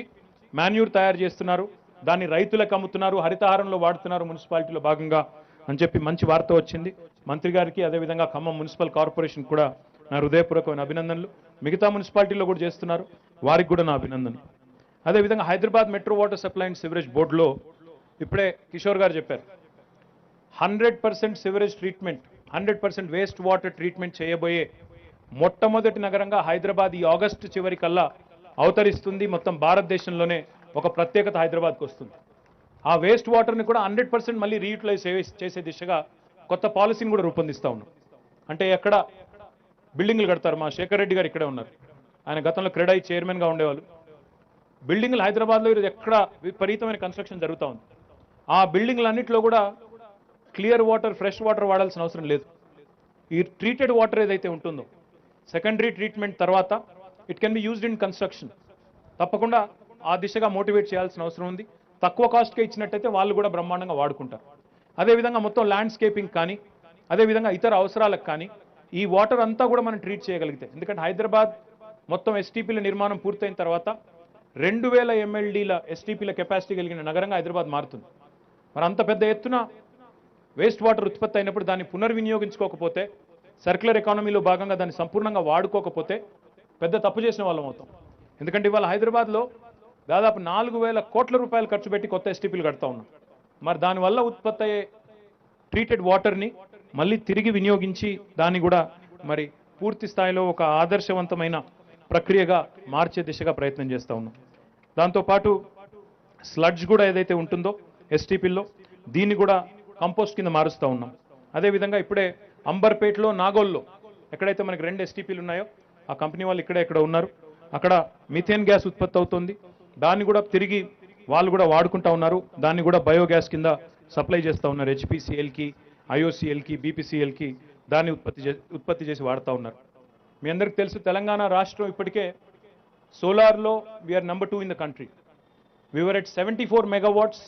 మాన్యూర్ తయారు చేస్తున్నారు, దాన్ని రైతులకు అమ్ముతున్నారు, హరితహారంలో వాడుతున్నారు మున్సిపాలిటీలో భాగంగా అని చెప్పి మంచి వార్త వచ్చింది. మంత్రి గారికి, అదేవిధంగా ఖమ్మం మున్సిపల్ కార్పొరేషన్ కూడా నా హృదయపూర్వకమైన అభినందనలు. మిగతా మున్సిపాలిటీలో కూడా చేస్తున్నారు, వారికి కూడా నా అభినందనలు. అదేవిధంగా Hyderabad metro water supply and sewerage బోర్డులో ఇప్పుడే కిషోర్ గారు చెప్పారు, 100% sewerage treatment, 100% waste water treatment చేయబోయే మొట్టమొదటి నగరంగా హైదరాబాద్ ఈ ఆగస్టు చివరి కల్లా అవతరిస్తుంది. మొత్తం భారతదేశంలోనే ఒక ప్రత్యేకత హైదరాబాద్కి వస్తుంది. ఆ వేస్ట్ వాటర్ని కూడా 100% మళ్ళీ రీయూటిలైజ్ చేసే దిశగా కొత్త పాలసీని కూడా రూపొందిస్తూ ఉన్నాం. అంటే ఎక్కడ బిల్డింగ్లు కడతారు, మా శేఖర్ రెడ్డి గారు ఇక్కడే ఉన్నారు, ఆయన గతంలో క్రెడై చైర్మన్గా ఉండేవాళ్ళు. బిల్డింగ్లు హైదరాబాద్లో ఈరోజు ఎక్కడ విపరీతమైన కన్స్ట్రక్షన్ జరుగుతూ ఉంది. ఆ బిల్డింగ్లన్నింటిలో కూడా క్లియర్ వాటర్, ఫ్రెష్ వాటర్ వాడాల్సిన అవసరం లేదు. ఈ ట్రీటెడ్ వాటర్ ఏదైతే ఉంటుందో సెకండరీ ట్రీట్మెంట్ తర్వాత it can be used in construction. తప్పకుండా ఆ దిశగా మోటివేట్ చేయాల్సిన అవసరం ఉంది. తక్కువ కాస్ట్గా ఇచ్చినట్టయితే వాళ్ళు కూడా బ్రహ్మాండంగా వాడుకుంటారు. అదేవిధంగా మొత్తం ల్యాండ్స్కేపింగ్ కానీ, అదేవిధంగా ఇతర అవసరాలకు కానీ ఈ వాటర్ అంతా కూడా మనం ట్రీట్ చేయగలిగితే, ఎందుకంటే హైదరాబాద్ మొత్తం STPల నిర్మాణం పూర్తయిన తర్వాత 2000 MLDల STPల కెపాసిటీ కలిగిన నగరంగా హైదరాబాద్ మారుతుంది. మరి అంత పెద్ద ఎత్తున వేస్ట్ వాటర్ ఉత్పత్తి అయినప్పుడు దాన్ని పునర్వినియోగించుకోకపోతే, సర్క్యులర్ ఎకానమీలో భాగంగా దాన్ని సంపూర్ణంగా వాడుకోకపోతే పెద్ద తప్పు చేసిన వాళ్ళం అవుతాం. ఎందుకంటే ఇవాళ హైదరాబాద్లో దాదాపు 4000 కోట్ల రూపాయలు ఖర్చు పెట్టి కొత్త STPలు కడతా ఉన్నాం. మరి దానివల్ల ఉత్పత్తి అయ్యే ట్రీటెడ్ వాటర్ని మళ్ళీ తిరిగి వినియోగించి దాన్ని కూడా మరి పూర్తి స్థాయిలో ఒక ఆదర్శవంతమైన ప్రక్రియగా మార్చే దిశగా ప్రయత్నం చేస్తూ ఉన్నాం. దాంతోపాటు స్లడ్జ్ కూడా ఏదైతే ఉంటుందో STPల్లో దీన్ని కూడా కంపోస్ట్ కింద మారుస్తూ ఉన్నాం. అదేవిధంగా ఇప్పుడే అంబర్పేటలో, నాగోల్లో ఎక్కడైతే మనకి 2 STPలు ఉన్నాయో ఆ కంపెనీ వాళ్ళు ఇక్కడ ఉన్నారు. అక్కడ మిథేన్ గ్యాస్ ఉత్పత్తి అవుతుంది, దాన్ని కూడా తిరిగి వాళ్ళు కూడా వాడుకుంటా ఉన్నారు. దాన్ని కూడా బయోగ్యాస్ కింద సప్లై చేస్తూ ఉన్నారు. HPCLకి, IOCLకి, BPCLకి దాన్ని ఉత్పత్తి చేసి వాడుతూ ఉన్నారు. మీ అందరికీ తెలుసు, తెలంగాణ రాష్ట్రం ఇప్పటికే సోలార్లో we're number 2 in the country. We were at 74 megawatts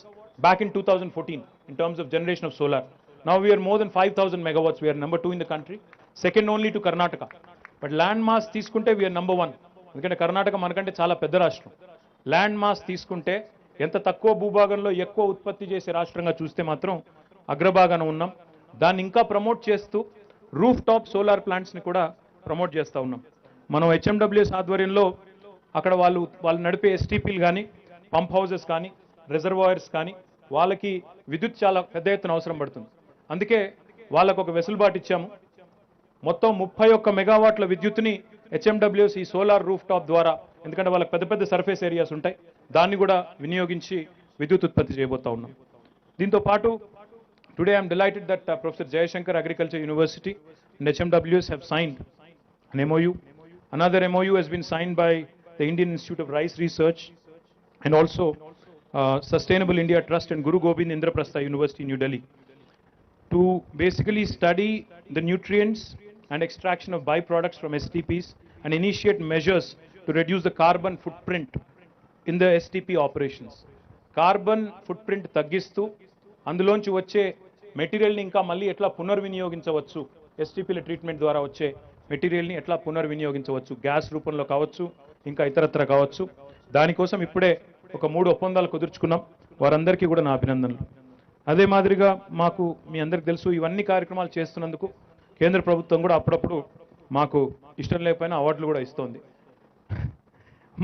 back in 2014 in terms of generation of solar. Now we are more than 5,000 megawatts. We are number 2 in the country, second only to Karnataka. But land mass తీసుకుంటే we are number 1. ఎందుకంటే కర్ణాటక మనకంటే చాలా పెద్ద రాష్ట్రం. ల్యాండ్ మాస్ తీసుకుంటే ఎంత తక్కువ భూభాగంలో ఎక్కువ ఉత్పత్తి చేసే రాష్ట్రంగా చూస్తే మాత్రం అగ్రభాగాన ఉన్నాం. దాన్ని ఇంకా ప్రమోట్ చేస్తూ రూఫ్ టాప్ సోలార్ ప్లాంట్స్ని కూడా ప్రమోట్ చేస్తూ ఉన్నాం. మనం HMWS ఆధ్వర్యంలో అక్కడ వాళ్ళు నడిపే STPలు కానీ, పంప్ హౌసెస్ కానీ, రిజర్వాయర్స్ కానీ వాళ్ళకి విద్యుత్ చాలా పెద్ద ఎత్తున అవసరం పడుతుంది. అందుకే వాళ్ళకు ఒక వెసులుబాటు ఇచ్చాము. మొత్తం 31 మెగావాట్ల విద్యుత్తుని HMWS ఈ సోలార్ రూఫ్ టాప్ ద్వారా, ఎందుకంటే వాళ్ళకి పెద్ద పెద్ద సర్ఫేస్ ఏరియాస్ ఉంటాయి, దాన్ని కూడా వినియోగించి విద్యుత్ ఉత్పత్తి చేయబోతా ఉన్నాం. దీంతో పాటు today I'm delighted that professor Jayashankar agriculture university and HMWS have signed an MOU. Another MOU has been signed by the Indian Institute of Rice Research and also Sustainable India Trust and Guru Gobind Indraprastha University, New Delhi, to basically study the nutrients and extraction of byproducts from STPs and initiate measures to reduce the carbon footprint in the STP operations. Carbon foot print తగ్గిస్తూ అందులోంచి వచ్చే మెటీరియల్ని ఇంకా మళ్ళీ ఎట్లా పునర్వినియోగించవచ్చు, ఎస్టీపీల ట్రీట్మెంట్ ద్వారా వచ్చే మెటీరియల్ని ఎట్లా పునర్వినియోగించవచ్చు, గ్యాస్ రూపంలో కావచ్చు, ఇంకా ఇతరత్ర కావచ్చు. దానికోసం ఇప్పుడే ఒక 3 ఒప్పందాలు కుదుర్చుకున్నాం. వారందరికీ కూడా నా అభినందనలు. అదే మాదిరిగా మాకు మీ అందరికీ తెలుసు, ఇవన్నీ కార్యక్రమాలు చేస్తున్నందుకు కేంద్ర ప్రభుత్వం కూడా అప్పుడప్పుడు మాకు ఇష్టం లేకపోయినా అవార్డులు కూడా ఇస్తోంది.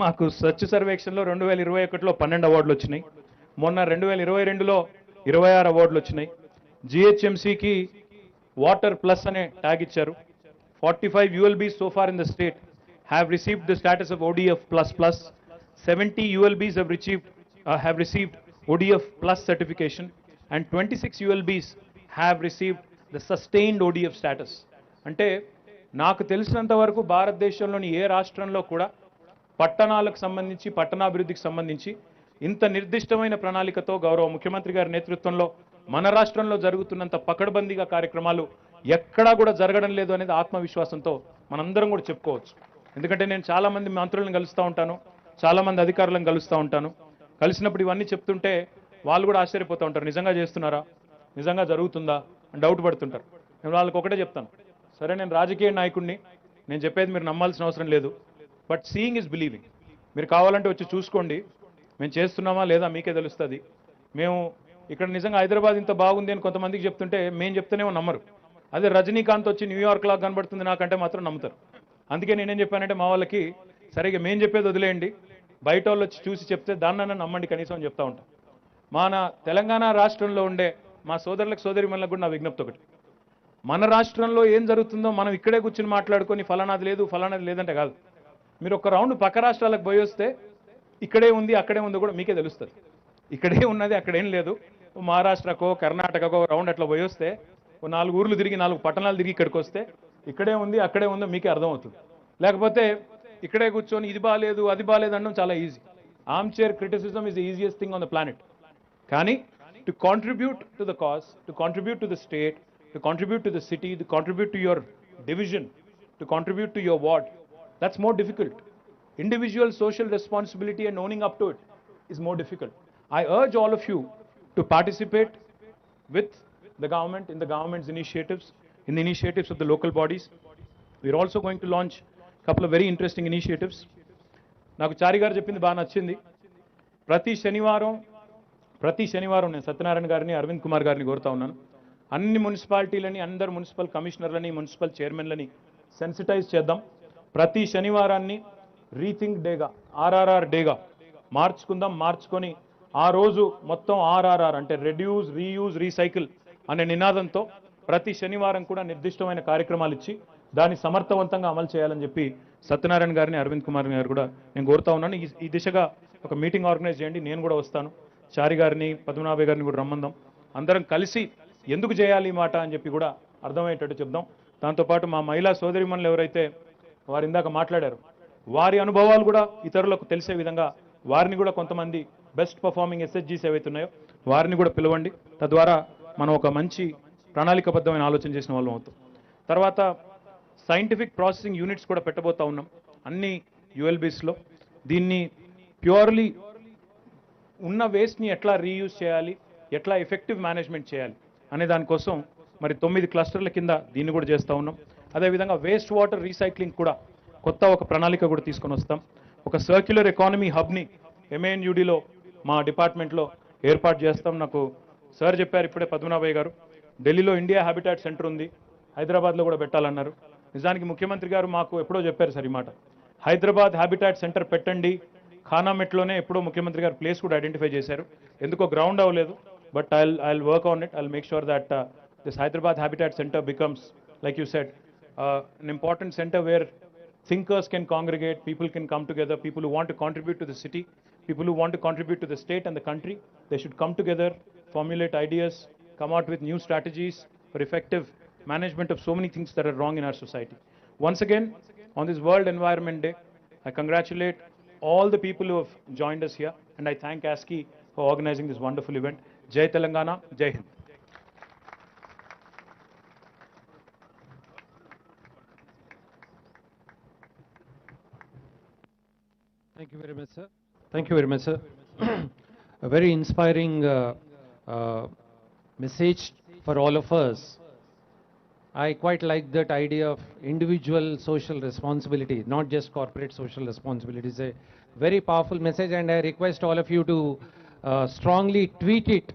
మాకు స్వచ్ఛ సర్వేక్షణలో 2021లో 12 అవార్డులు వచ్చినాయి. మొన్న 2022లో 26 అవార్డులు వచ్చినాయి. జిహెచ్ఎంసీకి వాటర్ ప్లస్ అనే ట్యాగ్ ఇచ్చారు. 45 ULBs so far in the state have received the status of ODF++. 70 ULBs have received ODF plus certification, and 26 ULBs have received the sustained ODF status. అంటే నాకు తెలిసినంత వరకు భారతదేశంలోని ఏ రాష్ట్రంలో కూడా పట్టణాలకు సంబంధించి, పట్టణాభివృద్ధికి సంబంధించి ఇంత నిర్దిష్టమైన ప్రణాళికతో గౌరవ ముఖ్యమంత్రి గారి నేతృత్వంలో మన రాష్ట్రంలో జరుగుతున్నంత పకడ్బందీగా కార్యక్రమాలు ఎక్కడా కూడా జరగడం లేదు అనేది ఆత్మవిశ్వాసంతో మనందరం కూడా చెప్పుకోవచ్చు. ఎందుకంటే నేను చాలామంది మంత్రులను కలుస్తూ ఉంటాను, చాలామంది అధికారులను కలుస్తూ ఉంటాను. కలిసినప్పుడు ఇవన్నీ చెప్తుంటే వాళ్ళు కూడా ఆశ్చర్యపోతూ ఉంటారు, నిజంగా చేస్తున్నారా, నిజంగా జరుగుతుందా అని డౌట్ పడుతుంటారు. నేను వాళ్ళకి ఒకటే చెప్తాను, సరే నేను రాజకీయ నాయకుడిని, నేను చెప్పేది మీరు నమ్మాల్సిన అవసరం లేదు, బట్ సీయింగ్ ఇస్ బిలీవింగ్. మీరు కావాలంటే వచ్చి చూసుకోండి, మేము చేస్తున్నామా లేదా మీకే తెలుస్తుంది. మేము ఇక్కడ నిజంగా హైదరాబాద్ ఇంత బాగుంది అని కొంతమందికి చెప్తుంటే మేము చెప్తేనేమో నమ్మరు. అదే రజనీకాంత్ వచ్చి న్యూయార్క్ లాగా కనబడుతుంది నాకంటే మాత్రం నమ్ముతారు. అందుకే నేనేం చెప్పానంటే మా వాళ్ళకి, సరిగ్గా మేము చెప్పేది వదిలేయండి, బయట వాళ్ళు వచ్చి చూసి చెప్తే దాన్నన్నా నమ్మండి కనీసం అని చెప్తా ఉంటాం. మన తెలంగాణ రాష్ట్రంలో ఉండే మా సోదరులకు సోదరిమణులకు కూడా నా విజ్ఞప్తి ఒకటి, మన రాష్ట్రంలో ఏం జరుగుతుందో మనం ఇక్కడే కూర్చుని మాట్లాడుకొని ఫలానాది లేదు ఫలానాది లేదంటే కాదు. మీరు ఒక రౌండ్ పక్క రాష్ట్రాలకు పోయి వస్తే ఇక్కడే ఉంది అక్కడే ఉందో కూడా మీకే తెలుస్తుంది. ఇక్కడే ఉన్నది అక్కడేం లేదు. మహారాష్ట్రకో కర్ణాటకకో రౌండ్ అట్లా పోయి వస్తే 4 ఊర్లు తిరిగి 4 పట్టణాలు తిరిగి ఇక్కడికి వస్తే ఇక్కడే ఉంది అక్కడే ఉందో మీకే అర్థమవుతుంది. లేకపోతే ఇక్కడే కూర్చొని ఇది బాలేదు అది బాలేదు అనడం చాలా easy. Armchair criticism is the easiest thing on the planet. కానీ to contribute to the cause, to contribute to the state, to contribute to the city, to contribute to your division, to contribute to your ward, that's more difficult. Individual social responsibility and owning up to it is more difficult. I urge all of you to participate with the government in the government's initiatives, in the initiatives of the local bodies. We're also going to launch a couple of very interesting initiatives. నాకు చారి గారు చెప్పింది బాగా నచ్చింది. ప్రతి శనివారం నేను సత్యనారాయణ గారిని, అరవింద్ కుమార్ గారిని కోరుతా ఉన్నాను, అన్ని మున్సిపాలిటీలని, అందరు మున్సిపల్ కమిషనర్లని, మున్సిపల్ చైర్మన్లని సెన్సిటైజ్ చేద్దాం. ప్రతి శనివారాన్ని రీథింక్ డేగా, ఆర్ఆర్ఆర్ డేగా మార్చుకుందాం. మార్చుకొని ఆ రోజు మొత్తం ఆర్ఆర్ఆర్ అంటే రెడ్యూస్, రీయూజ్, రీసైకిల్ అనే నినాదంతో ప్రతి శనివారం కూడా నిర్దిష్టమైన కార్యక్రమాలు ఇచ్చి దాన్ని సమర్థవంతంగా అమలు చేయాలని చెప్పి సత్యనారాయణ గారిని, అరవింద్ కుమార్ గారు కూడా నేను కోరుతా ఉన్నాను. ఈ దిశగా ఒక మీటింగ్ ఆర్గనైజ్ చేయండి, నేను కూడా వస్తాను. చారి గారిని, పద్మనాభయ్య గారిని కూడా రమ్మందాం. అందరం కలిసి ఎందుకు చేయాలి ఈ మాట అని చెప్పి కూడా అర్థమయ్యేటట్టు చెప్దాం. దాంతోపాటు మా మహిళా సోదరిమణులు ఎవరైతే వారు ఇందాక మాట్లాడారు, వారి అనుభవాలు కూడా ఇతరులకు తెలిసే విధంగా వారిని కూడా కొంతమంది బెస్ట్ పర్ఫార్మింగ్ ఎస్హెచ్జీస్ ఏవైతే ఉన్నాయో వారిని కూడా పిలవండి. తద్వారా మనం ఒక మంచి ప్రణాళికబద్ధమైన ఆలోచన చేసిన వాళ్ళం అవుతాం. తర్వాత సైంటిఫిక్ ప్రాసెసింగ్ యూనిట్స్ కూడా పెట్టబోతా ఉన్నాం అన్ని యుఎల్బీస్లో. దీన్ని ప్యూర్లీ ఉన్న వేస్ట్ని ఎట్లా రీయూజ్ చేయాలి, ఎట్లా ఎఫెక్టివ్ మేనేజ్మెంట్ చేయాలి అనే దానికోసం మరి 9 క్లస్టర్ల కింద దీన్ని కూడా చేస్తూ ఉన్నాం. అదేవిధంగా వేస్ట్ వాటర్ రీసైక్లింగ్ కూడా కొత్త ఒక ప్రణాళిక కూడా తీసుకొని వస్తాం. ఒక సర్క్యులర్ ఎకానమీ హబ్ని ఎంఏఎన్యూడిలో మా డిపార్ట్మెంట్లో ఏర్పాటు చేస్తాం. నాకు సార్ చెప్పారు ఇప్పుడే, పద్మనాభయ్య గారు, ఢిల్లీలో ఇండియా హ్యాబిటాట్ సెంటర్ ఉంది, హైదరాబాద్లో కూడా పెట్టాలన్నారు. నిజానికి ముఖ్యమంత్రి గారు మాకు ఎప్పుడో చెప్పారు సార్ ఈ మాట, హైదరాబాద్ హ్యాబిటాట్ సెంటర్ పెట్టండి. ఖానామెట్లో ఎప్పుడో ముఖ్యమంత్రి గారు ప్లేస్ కూడా ఐడెంటిఫై చేశారు, ఎందుకో గ్రౌండ్ అవ్వలేదు. But I'll work on it. I'll make sure that this Hyderabad Habitat Center becomes, like you said, an important center where thinkers can congregate, people can come together, people who want to contribute to the city, people who want to contribute to the state and the country, they should come together, formulate ideas, come out with new strategies for effective management of so many things that are wrong in our society. Once again, on this World Environment Day. I congratulate all the people who have joined us here, and I thank ASCI for organizing this wonderful event. Jai Telangana, Jai Hind. Thank you very much, sir. Thank you very much, sir. A very inspiring uh, message for all of us. I quite like that idea of individual social responsibility, not just corporate social responsibility. It's a very powerful message, and I request all of you to strongly tweet it,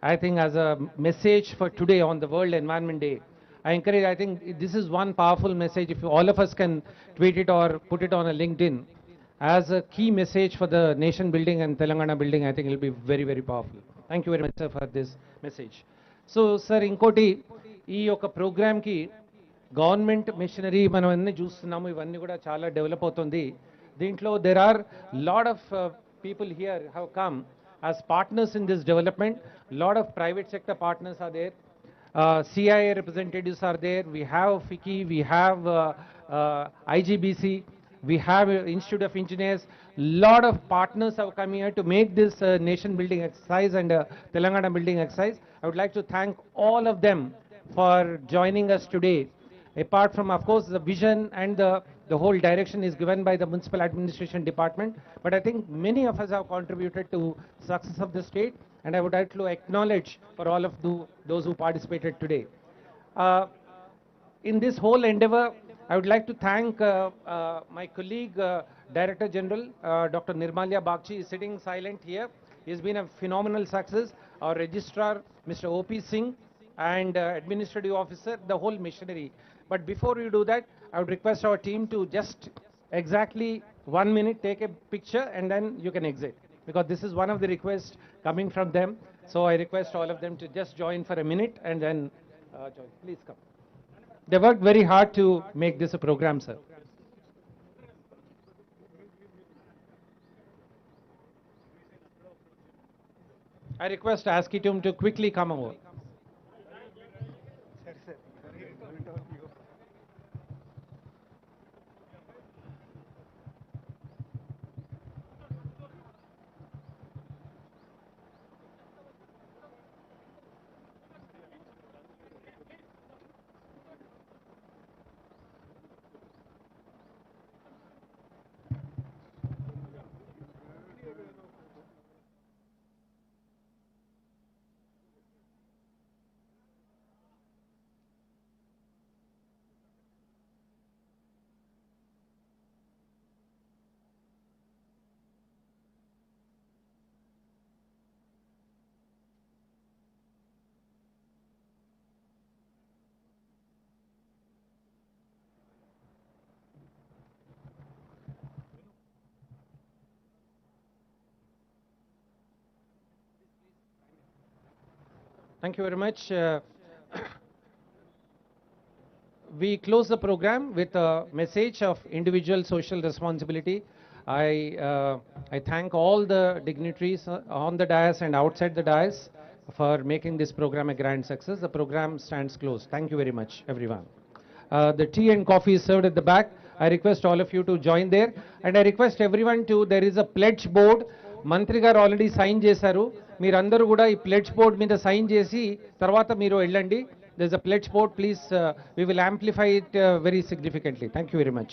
I think, as a message for today on the World Environment Day. I think this is one powerful message. If all of us can tweet it or put it on a LinkedIn as a key message for the nation building and Telangana building, I think it will be very, very powerful. Thank you very much, sir, for this message. So, sir, inkoti ఈ యొక్క ప్రోగ్రామ్కి గవర్నమెంట్ మిషనరీ మనం అన్నీ చూస్తున్నాము, ఇవన్నీ కూడా చాలా డెవలప్ అవుతుంది. దీంట్లో there are lot of people here have come as partners in this development. Lot of private sector partners are there. CIA representatives are there. We have FICCI, we have IGBC, we have Institute of Engineers. Lot of partners have come here to make this nation building exercise and Telangana building exercise. I would like to thank all of them for joining us today. Apart from, of course, the vision and the whole direction is given by the Municipal Administration Department, but I think many of us have contributed to success of the state, and I would like to acknowledge for all of those who participated today. In this whole endeavor, I would like to thank my colleague, Director General, Dr. Nirmalya Bagchi, is sitting silent here. He has been a phenomenal success. Our Registrar, Mr. O.P. Singh, and Administrative Officer, the whole machinery. But before you do that, I would request our team to just exactly 1 minute take a picture and then you can exit, because this is one of the requests coming from them. So I request all of them to just join for a minute and then join. Please come. They worked very hard to make this a program, sir. I request ASCI team to quickly come over. Thank you very much. We close the program with a message of individual social responsibility. I thank all the dignitaries on the dais and outside the dais for making this program a grand success. The program stands closed. Thank you very much, everyone. The tea and coffee is served at the back. I request all of you to join there, and I request everyone to, there is a pledge board. మంత్రి గారు ఆల్రెడీ సైన్ చేశారు. మీరందరూ కూడా ఈ ప్లెడ్జ్ బోర్డ్ మీద సైన్ చేసి తర్వాత మీరు వెళ్ళండి. There is a pledge board. Please, we will amplify it very significantly. Thank you very much.